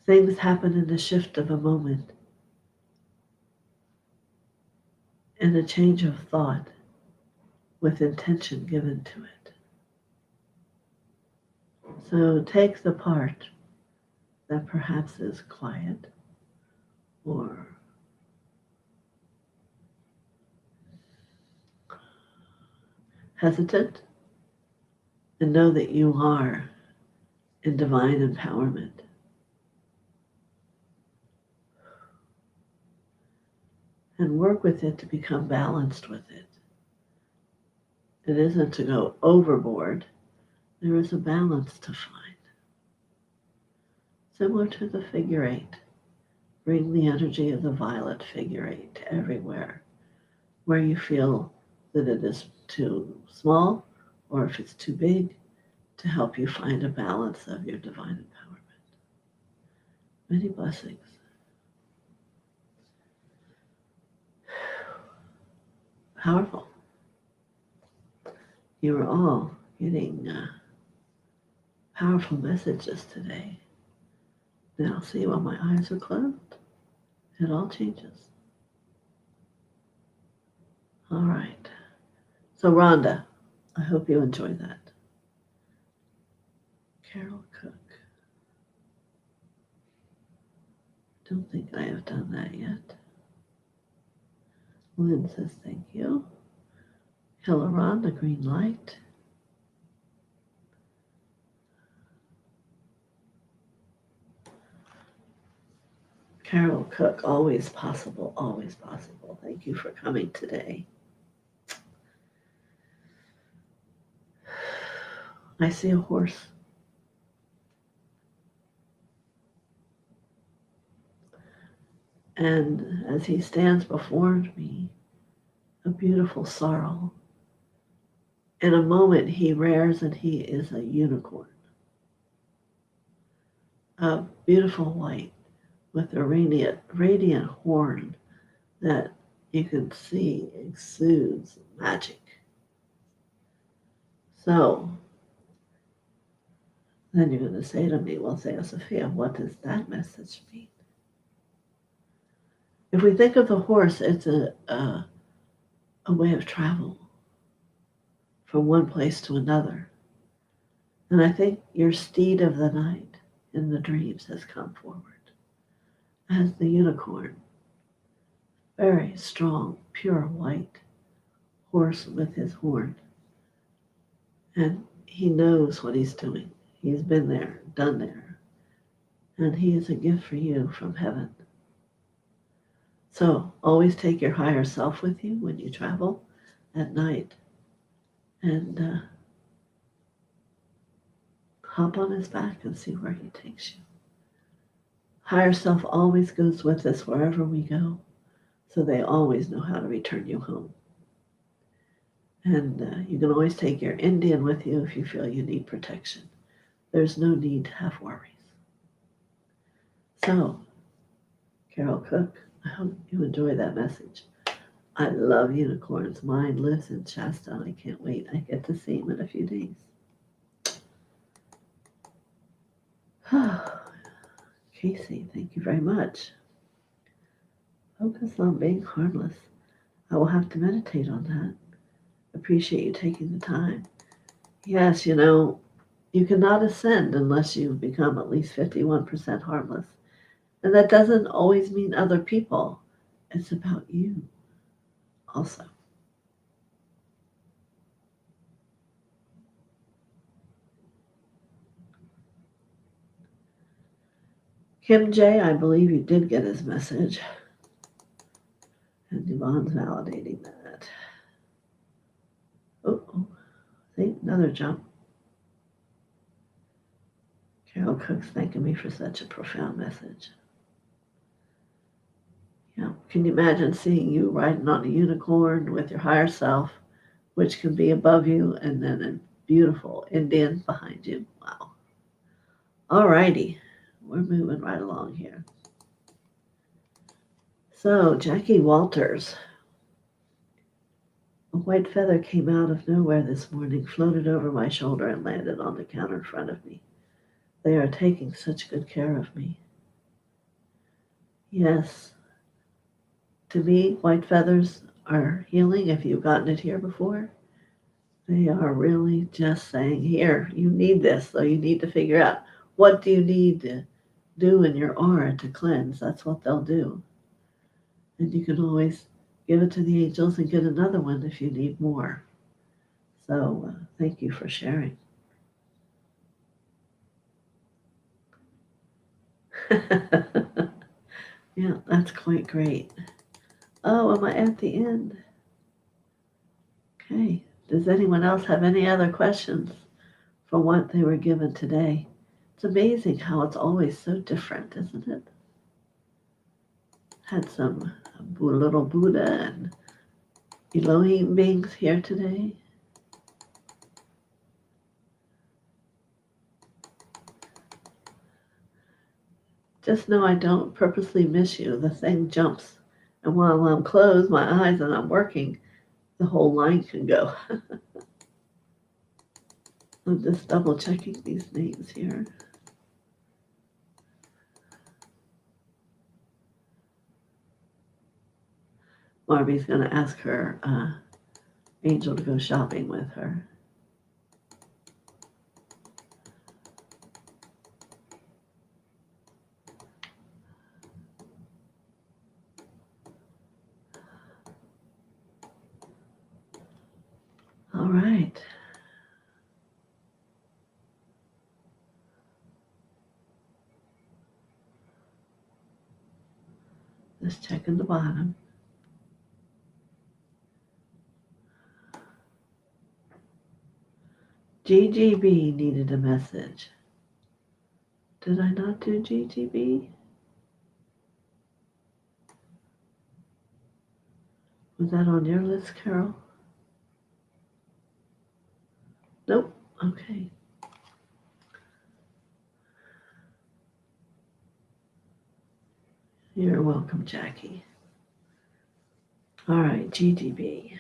Things happen in the shift of a moment, in a change of thought with intention given to it. So take the part that perhaps is quiet or hesitant and know that you are in divine empowerment. And work with it to become balanced with it. It isn't to go overboard. There is a balance to find. Similar to the figure eight. Bring the energy of the violet figure eight everywhere where you feel that it is too small or if it's too big to help you find a balance of your divine empowerment. Many blessings. Powerful. You are all getting powerful messages today. Now see, while my eyes are closed, it all changes. All right. So Rhonda, I hope you enjoy that. Carol Cook. Don't think I have done that yet. Lynn says thank you. Hilaron, the green light. Carol Cook, always possible, always possible. Thank you for coming today. I see a horse. And as he stands before me, a beautiful sorrel. In a moment, he rears and he is a unicorn. A beautiful white with a radiant horn that you can see exudes magic. So then you're going to say to me, well, TheoSophia, what does that message mean? If we think of the horse, it's a way of travel from one place to another. And I think your steed of the night in the dreams has come forward as the unicorn, very strong, pure white horse with his horn. And he knows what he's doing. He's been there, done there. And he is a gift for you from heaven. So always take your higher self with you when you travel at night and hop on his back and see where he takes you. Higher self always goes with us wherever we go, so they always know how to return you home. And you can always take your Indian with you if you feel you need protection. There's no need to have worries. So, Carol Cook, I hope you enjoy that message. I love unicorns. Mine lives in Shasta. I can't wait. I get to see him in a few days. Casey, thank you very much. Focus on being harmless. I will have to meditate on that. Appreciate you taking the time. Yes, you cannot ascend unless you become at least 51% harmless. And that doesn't always mean other people. It's about you also. Kim J, I believe you did get his message. And Yvonne's validating that. Oh, see, another jump. Carol Cook's thanking me for such a profound message. Yeah, can you imagine seeing you riding on a unicorn with your higher self, which can be above you, and then a beautiful Indian behind you? Wow. All righty, we're moving right along here. So, Jackie Walters. A white feather came out of nowhere this morning, floated over my shoulder, and landed on the counter in front of me. They are taking such good care of me. Yes, to me, white feathers are healing. If you've gotten it here before, they are really just saying, here, you need this, so you need to figure out what do you need to do in your aura to cleanse. That's what they'll do. And you can always give it to the angels and get another one if you need more. So thank you for sharing. Yeah, that's quite great. Oh, am I at the end? Okay. Does anyone else have any other questions for what they were given today? It's amazing how it's always so different, isn't it? Had some little Buddha and Elohim beings here today. Just know I don't purposely miss you. The thing jumps. And while I'm closed, my eyes, and I'm working, the whole line can go. I'm just double checking these names here. Barbie's going to ask her angel to go shopping with her. All right. Just checking the bottom. GGB needed a message. Did I not do GGB? Was that on your list, Carol? Nope. Okay. You're welcome, Jackie. All right, GGB.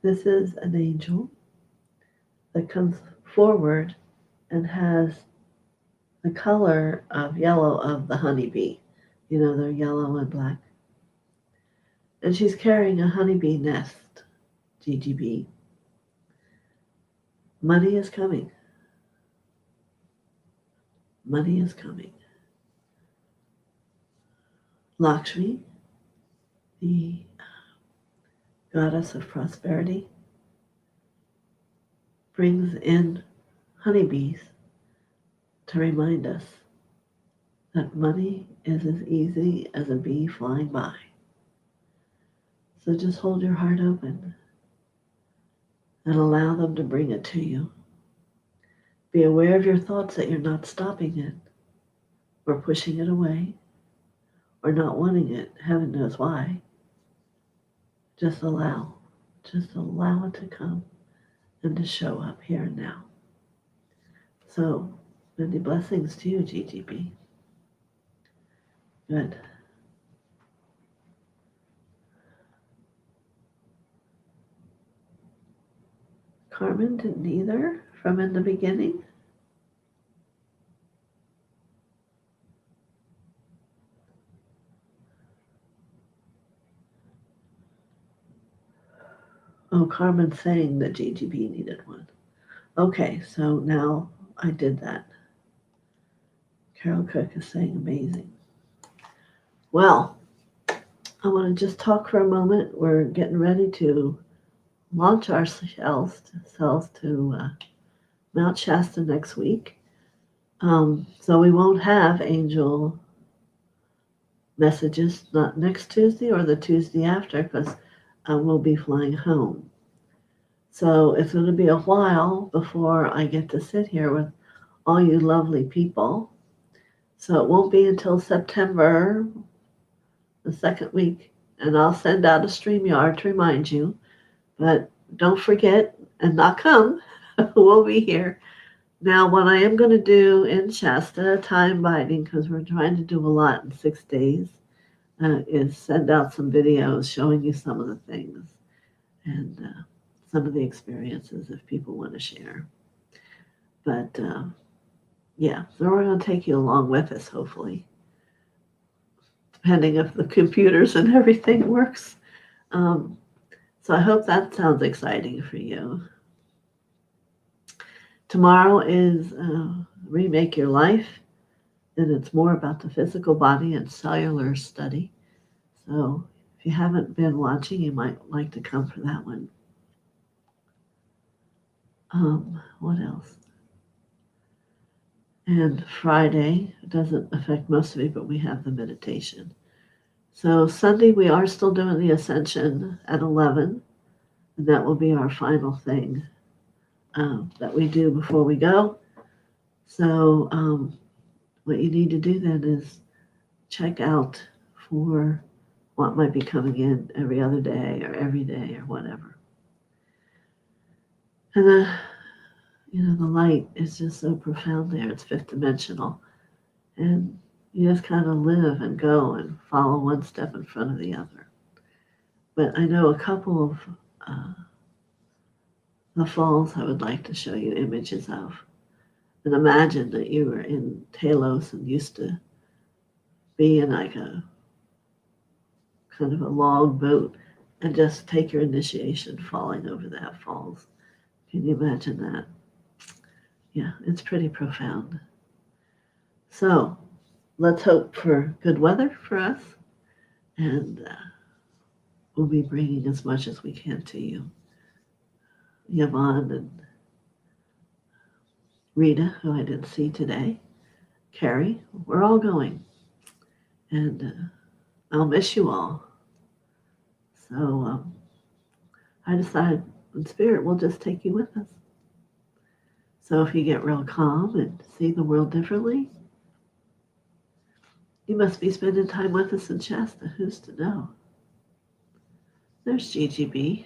This is an angel that comes forward and has the color of yellow of the honeybee. You know, they're yellow and black. And she's carrying a honeybee nest, GGB. Money is coming. Money is coming. Lakshmi, the goddess of prosperity, brings in honeybees to remind us that money is as easy as a bee flying by. So just hold your heart open and allow them to bring it to you. Be aware of your thoughts that you're not stopping it or pushing it away or not wanting it. Heaven knows why. Just allow it to come and to show up here and now. So many blessings to you, GGB. Good. Carmen didn't either from in the beginning. Oh, Carmen's saying that GGB needed one. Okay, so now I did that. Carol Cook is saying amazing. Well, I want to just talk for a moment. We're getting ready to launch our cells to Mount Shasta next week. So we won't have angel messages, not next Tuesday or the Tuesday after, because we'll be flying home. So it's going to be a while before I get to sit here with all you lovely people. So it won't be until September, the second week, and I'll send out a StreamYard to remind you. But don't forget and not come. We'll be here. Now, what I am going to do in Shasta, time binding, because we're trying to do a lot in 6 days, is send out some videos showing you some of the things and some of the experiences if people want to share. But yeah, so we're going to take you along with us, hopefully, depending if the computers and everything works. So I hope that sounds exciting for you. Tomorrow is Remake Your Life, and it's more about the physical body and cellular study. So if you haven't been watching, you might like to come for that one. What else? And Friday, it doesn't affect most of you, but we have the meditation. So Sunday, we are still doing the Ascension at 11, and that will be our final thing that we do before we go. So what you need to do then is check out for what might be coming in every other day or every day or whatever. And the light is just so profound there. It's fifth dimensional. And you just kind of live and go and follow one step in front of the other. But I know a couple of the falls I would like to show you images of. And imagine that you were in Talos and used to be in like a kind of a log boat and just take your initiation falling over that falls. Can you imagine that? Yeah, it's pretty profound. So let's hope for good weather for us, and we'll be bringing as much as we can to you. Yvonne and Rita, who I didn't see today, Carrie, we're all going, and I'll miss you all. So I decided in spirit we'll just take you with us. So if you get real calm and see the world differently, you must be spending time with us in Shasta. Who's to know? There's GGB.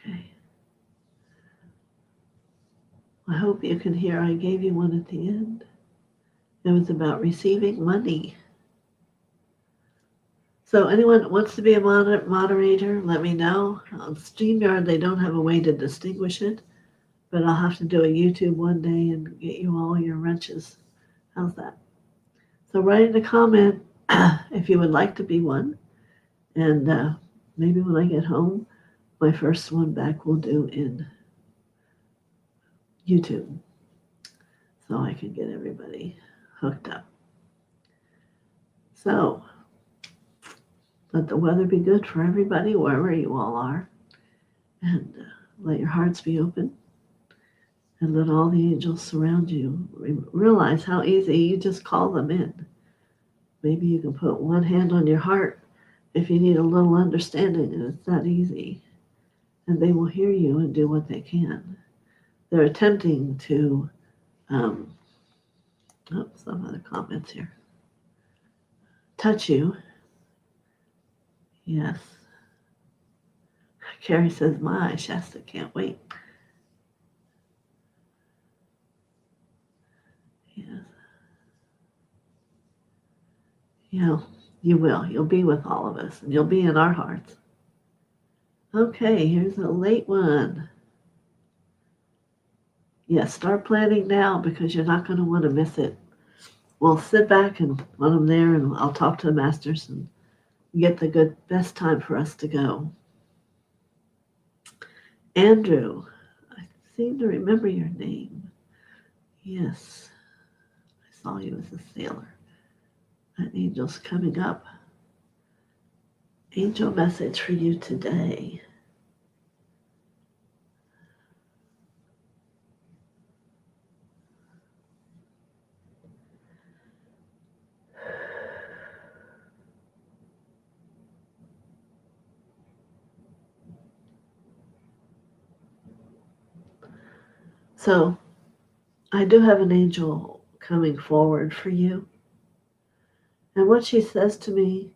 Okay. I hope you can hear I gave you one at the end. It was about receiving money. So anyone that wants to be a moderator, let me know. On StreamYard, they don't have a way to distinguish it, but I'll have to do a YouTube one day and get you all your wrenches. How's that? So write in a comment if you would like to be one. And maybe when I get home, my first one back we'll do in YouTube, so I can get everybody hooked up. So let the weather be good for everybody, wherever you all are. And let your hearts be open. And let all the angels surround you. Realize how easy you just call them in. Maybe you can put one hand on your heart if you need a little understanding, and it's that easy. And they will hear you and do what they can. They're attempting to, some other comments here. Touch you. Yes. Carrie says, my Shasta can't wait. Yes. You will. You'll be with all of us, and you'll be in our hearts. Okay, here's a late one. Yes, start planning now because you're not going to want to miss it. We'll sit back and when I'm there, and I'll talk to the masters and get the best time for us to go. Andrew, I seem to remember your name. Yes, I saw you as a sailor. That angel's coming up. Angel message for you today. So, I do have an angel coming forward for you. And what she says to me,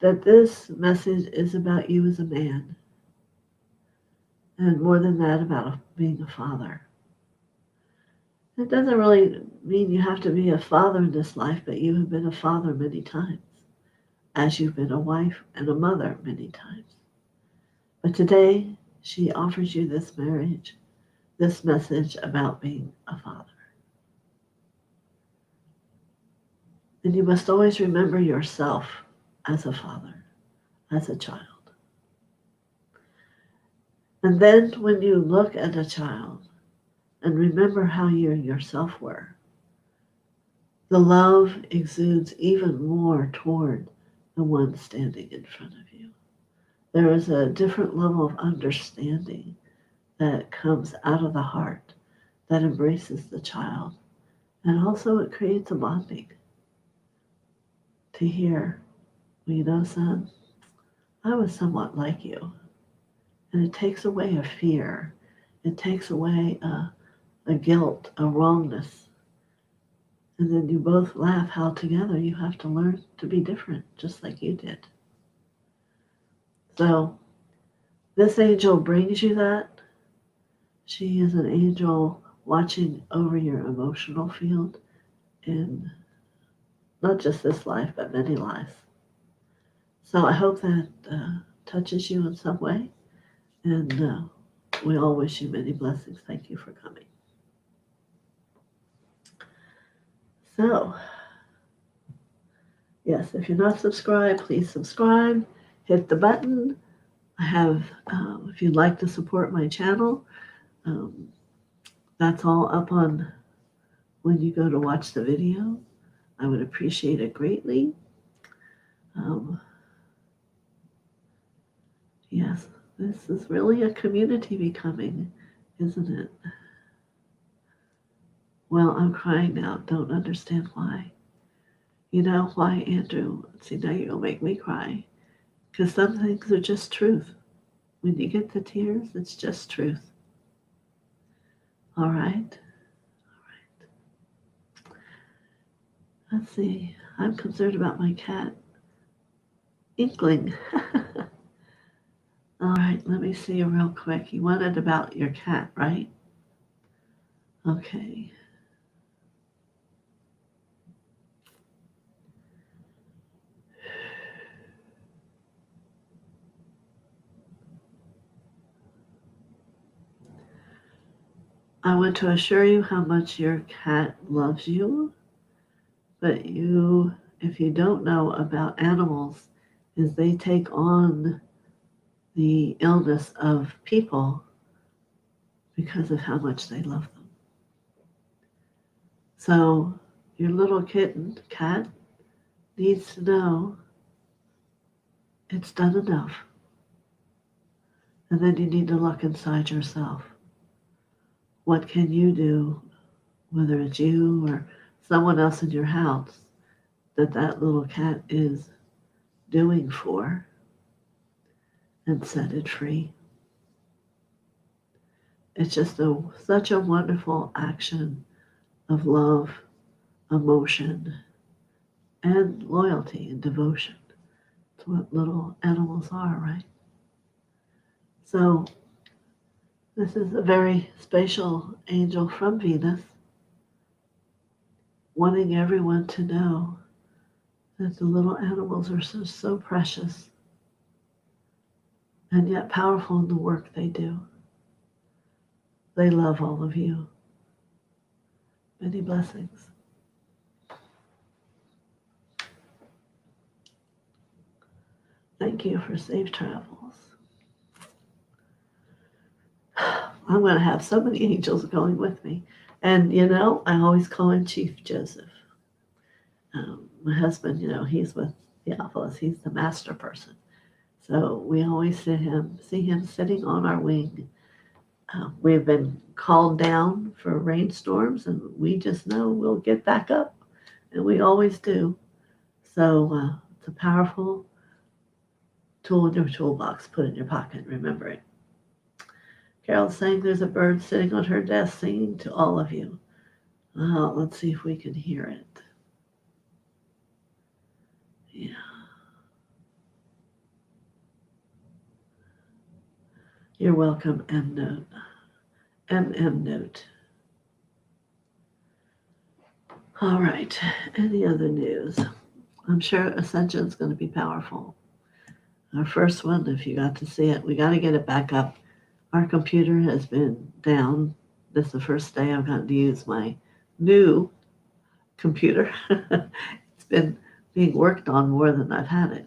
that this message is about you as a man. And more than that, about being a father. It doesn't really mean you have to be a father in this life, but you have been a father many times, as you've been a wife and a mother many times. But today, she offers you this marriage, this message about being a father. And you must always remember yourself as a father, as a child. And then when you look at a child and remember how you yourself were, the love exudes even more toward the one standing in front of you. There is a different level of understanding that comes out of the heart that embraces the child. And also it creates a bonding to hear, well, you know, son, I was somewhat like you. And it takes away a fear. It takes away a guilt, a wrongness. And then you both laugh how together you have to learn to be different, just like you did. So this angel brings you that. She is an angel watching over your emotional field in not just this life, but many lives. So I hope that touches you in some way. And we all wish you many blessings. Thank you for coming. So, yes, if you're not subscribed, please subscribe. Hit the button. I have, if you'd like to support my channel, that's all up on when you go to watch the video. I would appreciate it greatly. Yes, this is really a community becoming, isn't it? Well, I'm crying now. Don't understand why. You know why, Andrew? See, now you're going to make me cry. Because some things are just truth. When you get the tears, it's just truth. All right? Let's see. I'm concerned about my cat. Inkling. All right, let me see you real quick. You wanted about your cat, right? Okay. I want to assure you how much your cat loves you, but if you don't know about animals, is they take on the illness of people because of how much they love them. So your little cat, needs to know it's done enough. And then you need to look inside yourself. What can you do, whether it's you or someone else in your house, that little cat is doing for, and set it free. It's just such a wonderful action of love, emotion, and loyalty and devotion. It's what little animals are, right? So this is a very special angel from Venus, wanting everyone to know that the little animals are so precious and yet powerful in the work they do. They love all of you. Many blessings. Thank you for safe travels. I'm going to have so many angels going with me. And, you know, I always call in Chief Joseph. my husband, he's with Theophilus. He's the master person. So we always see him sitting on our wing. We've been called down for rainstorms, and we just know we'll get back up, and we always do. So it's a powerful tool in your toolbox. Put in your pocket. Remember it. Carol's saying there's a bird sitting on her desk singing to all of you. Let's see if we can hear it. Yeah. You're welcome, M Note. MM Note. All right. Any other news? I'm sure Ascension's going to be powerful. Our first one, if you got to see it, we got to get it back up. Our computer has been down. This is the first day I've gotten to use my new computer. It's been being worked on more than I've had it.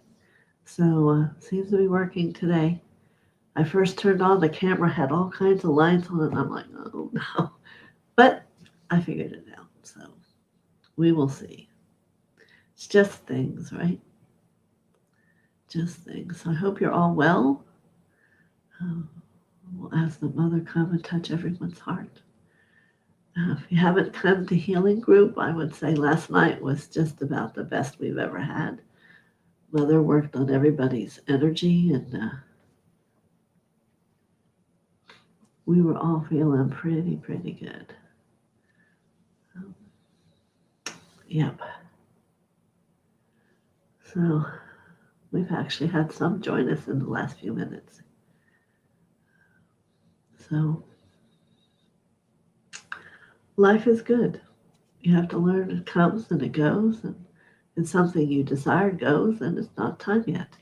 So seems to be working today. I first turned on the camera, had all kinds of lines on it, and I'm like, oh no. But I figured it out, so we will see. It's just things, right? Just things. I hope you're all well. We'll ask the Mother come and touch everyone's heart. If you haven't come to Healing Group, I would say last night was just about the best we've ever had. Mother worked on everybody's energy, and we were all feeling pretty good. Yep. So we've actually had some join us in the last few minutes. So life is good. You have to learn it comes and it goes, and it's something you desire goes, and it's not time yet.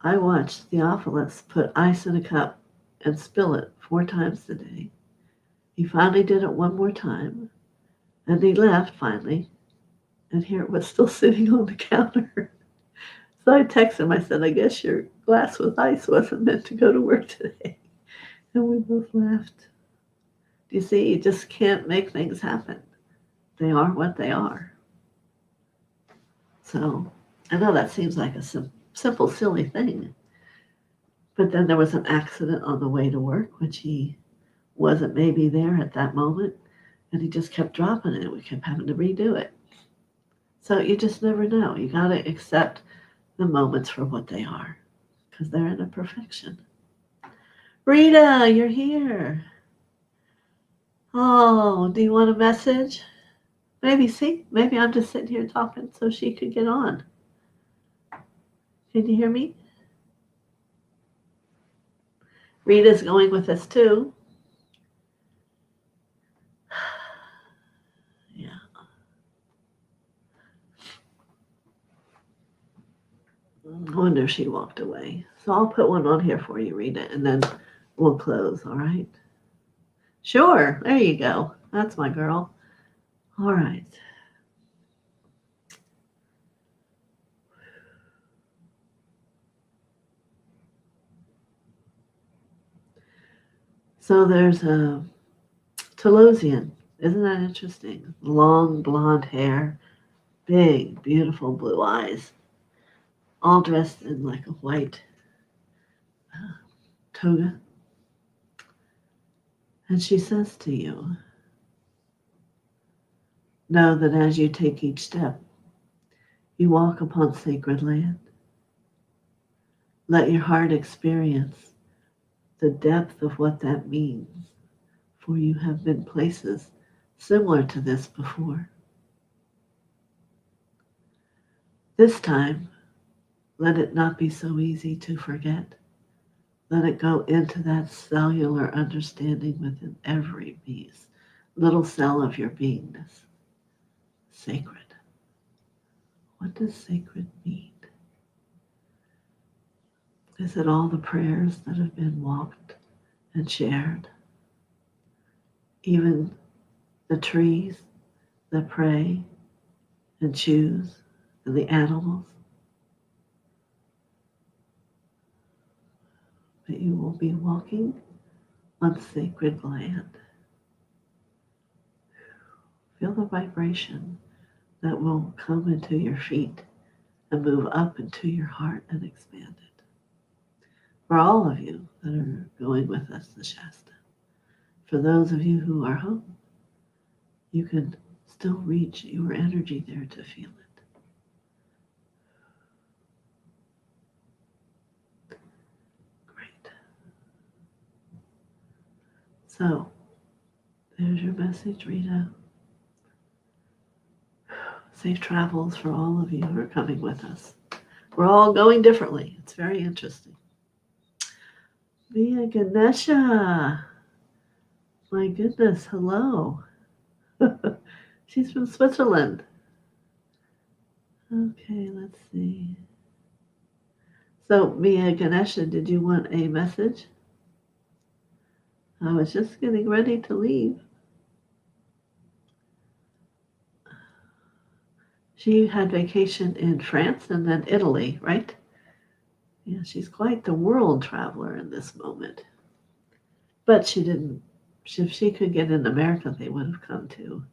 I watched Theophilus put ice in a cup and spill it 4 times a day. He finally did it one more time, and he left finally, and here it was still sitting on the counter. So I texted him, I said, I guess your glass with ice wasn't meant to go to work today. And we both laughed. You see, you just can't make things happen. They are what they are. So I know that seems like a simple, silly thing. But then there was an accident on the way to work, which he wasn't maybe there at that moment. And he just kept dropping it. We kept having to redo it. So you just never know. You got to accept the moments for what they are, because they're in a perfection. Rita, you're here. Oh, do you want a message? Maybe I'm just sitting here talking so she could get on. Can you hear me? Rita's going with us too. Yeah. I wonder if she walked away. So I'll put one on here for you, Rita, and then we'll close, all right? Sure. There you go. That's my girl. All right. So there's a Telosian. Isn't that interesting? Long blonde hair, big, beautiful blue eyes, all dressed in like a white toga. And she says to you, know that as you take each step, you walk upon sacred land. Let your heart experience the depth of what that means, for you have been places similar to this before. This time, let it not be so easy to forget. Let it go into that cellular understanding within every piece, little cell of your beingness. Sacred. What does sacred mean? Is it all the prayers that have been walked and shared? Even the trees that pray and choose, and the animals? That you will be walking on sacred land. Feel the vibration that will come into your feet and move up into your heart and expand it. For all of you that are going with us to Shasta, for those of you who are home, you can still reach your energy there to feel it. Great. So, there's your message, Rita. Safe travels for all of you who are coming with us. We're all going differently. It's very interesting. Mia Ganesha. My goodness, hello. She's from Switzerland. Okay, let's see. So, Mia Ganesha, did you want a message? I was just getting ready to leave. She had vacation in France and then Italy, right? Yeah, she's quite the world traveler in this moment. But she didn't. If she could get in America, they would have come too.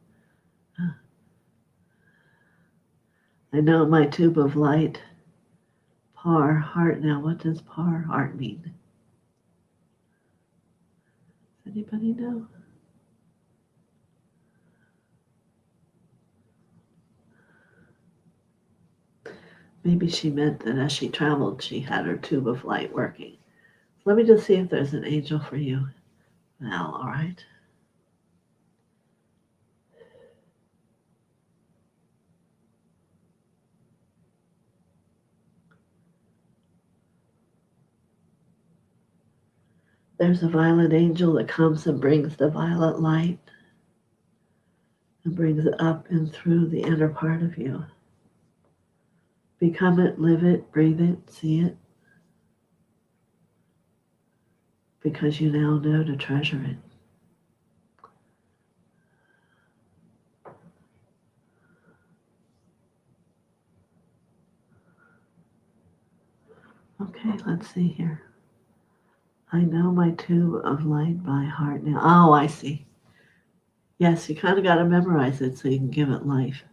I know my tube of light, par heart. Now, what does par heart mean? Does anybody know? Maybe she meant that as she traveled, she had her tube of light working. Let me just see if there's an angel for you, Val, all right? There's a violet angel that comes and brings the violet light and brings it up and through the inner part of you. Become it, live it, breathe it, see it, because you now know to treasure it. Okay, let's see here. I know my tube of light by heart now. Oh, I see. Yes, you kind of got to memorize it so you can give it life.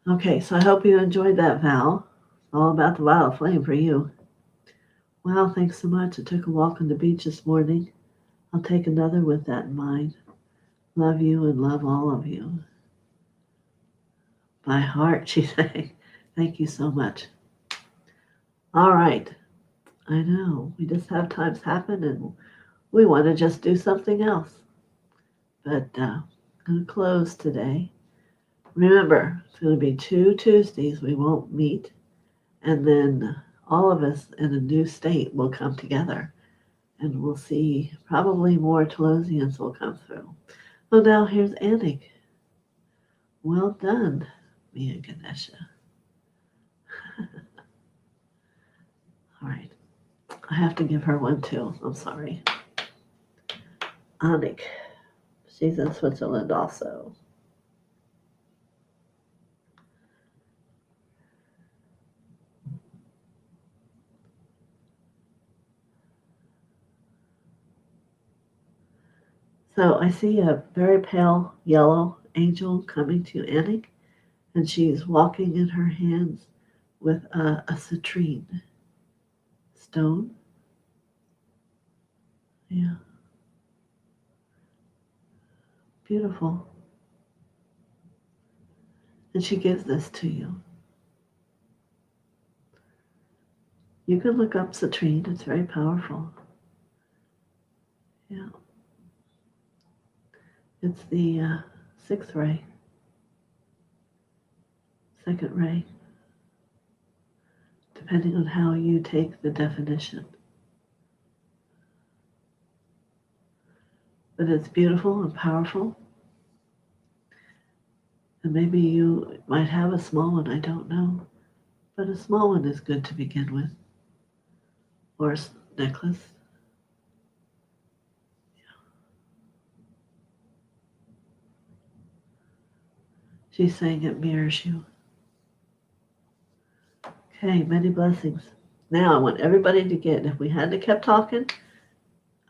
Okay, so I hope you enjoyed that, Val. All about the violet flame for you. Wow, thanks so much. I took a walk on the beach this morning. I'll take another with that in mind. Love you and love all of you. By heart, she's saying. Thank you so much. All right. I know. We just have times happen and we want to just do something else. But I'm going to close today. Remember, it's going to be 2 Tuesdays we won't meet. And then all of us in a new state will come together. And we'll see probably more Telosians will come through. Oh, now here's Anik. Well done, Mia Ganesha. All right. I have to give her one too. I'm sorry. Anik. She's in Switzerland also. So I see a very pale yellow angel coming to Anik, and she's walking in her hands with a citrine stone. Yeah. Beautiful. And she gives this to you. You can look up citrine. It's very powerful. Yeah. It's the 6th ray, 2nd ray, depending on how you take the definition. But it's beautiful and powerful. And maybe you might have a small one, I don't know. But a small one is good to begin with. Or a necklace. She's saying it mirrors you. Okay, many blessings. Now I want everybody to get, if we hadn't kept talking,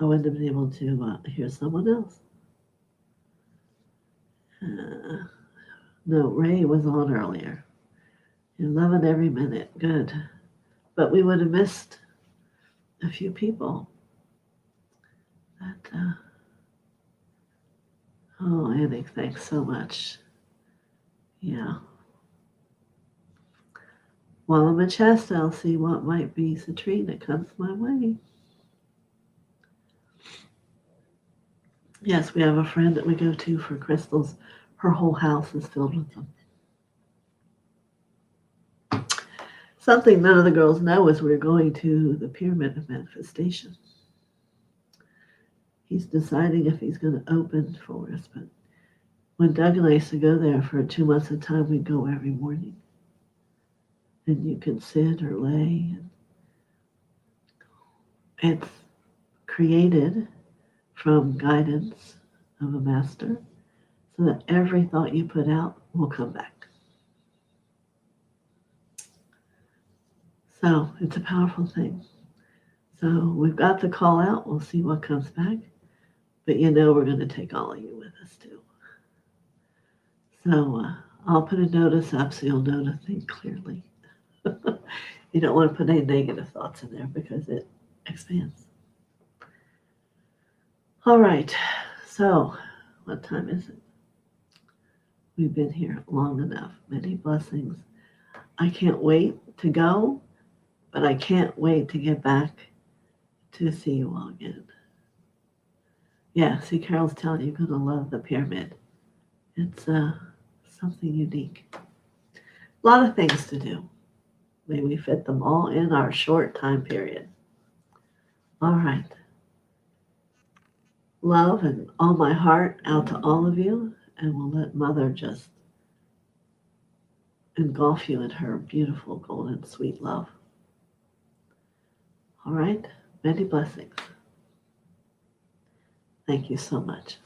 I wouldn't have been able to hear someone else. No, Ray was on earlier. You're loving every minute. Good. But we would have missed a few people. Oh, Annie, thanks so much. Yeah. While I'm in Shasta, I'll see what might be citrine that comes my way. Yes, we have a friend that we go to for crystals. Her whole house is filled with them. Something none of the girls know is we're going to the Pyramid of Manifestation. He's deciding if he's going to open for us, but when Doug and I used to go there for 2 months at a time, we'd go every morning. And you can sit or lay. It's created from guidance of a master so that every thought you put out will come back. So it's a powerful thing. So we've got the call out. We'll see what comes back. But we're going to take all of you with us too. So I'll put a notice up so you'll know to think clearly. You don't want to put any negative thoughts in there because it expands. All right. So what time is it? We've been here long enough. Many blessings. I can't wait to go, but I can't wait to get back to see you all again. Yeah, see, Carol's telling you you're going to love the pyramid. It's something unique. A lot of things to do. May we fit them all in our short time period. All right. Love and all my heart out to all of you, and we'll let Mother just engulf you in her beautiful, golden, sweet love. All right? Many blessings. Thank you so much.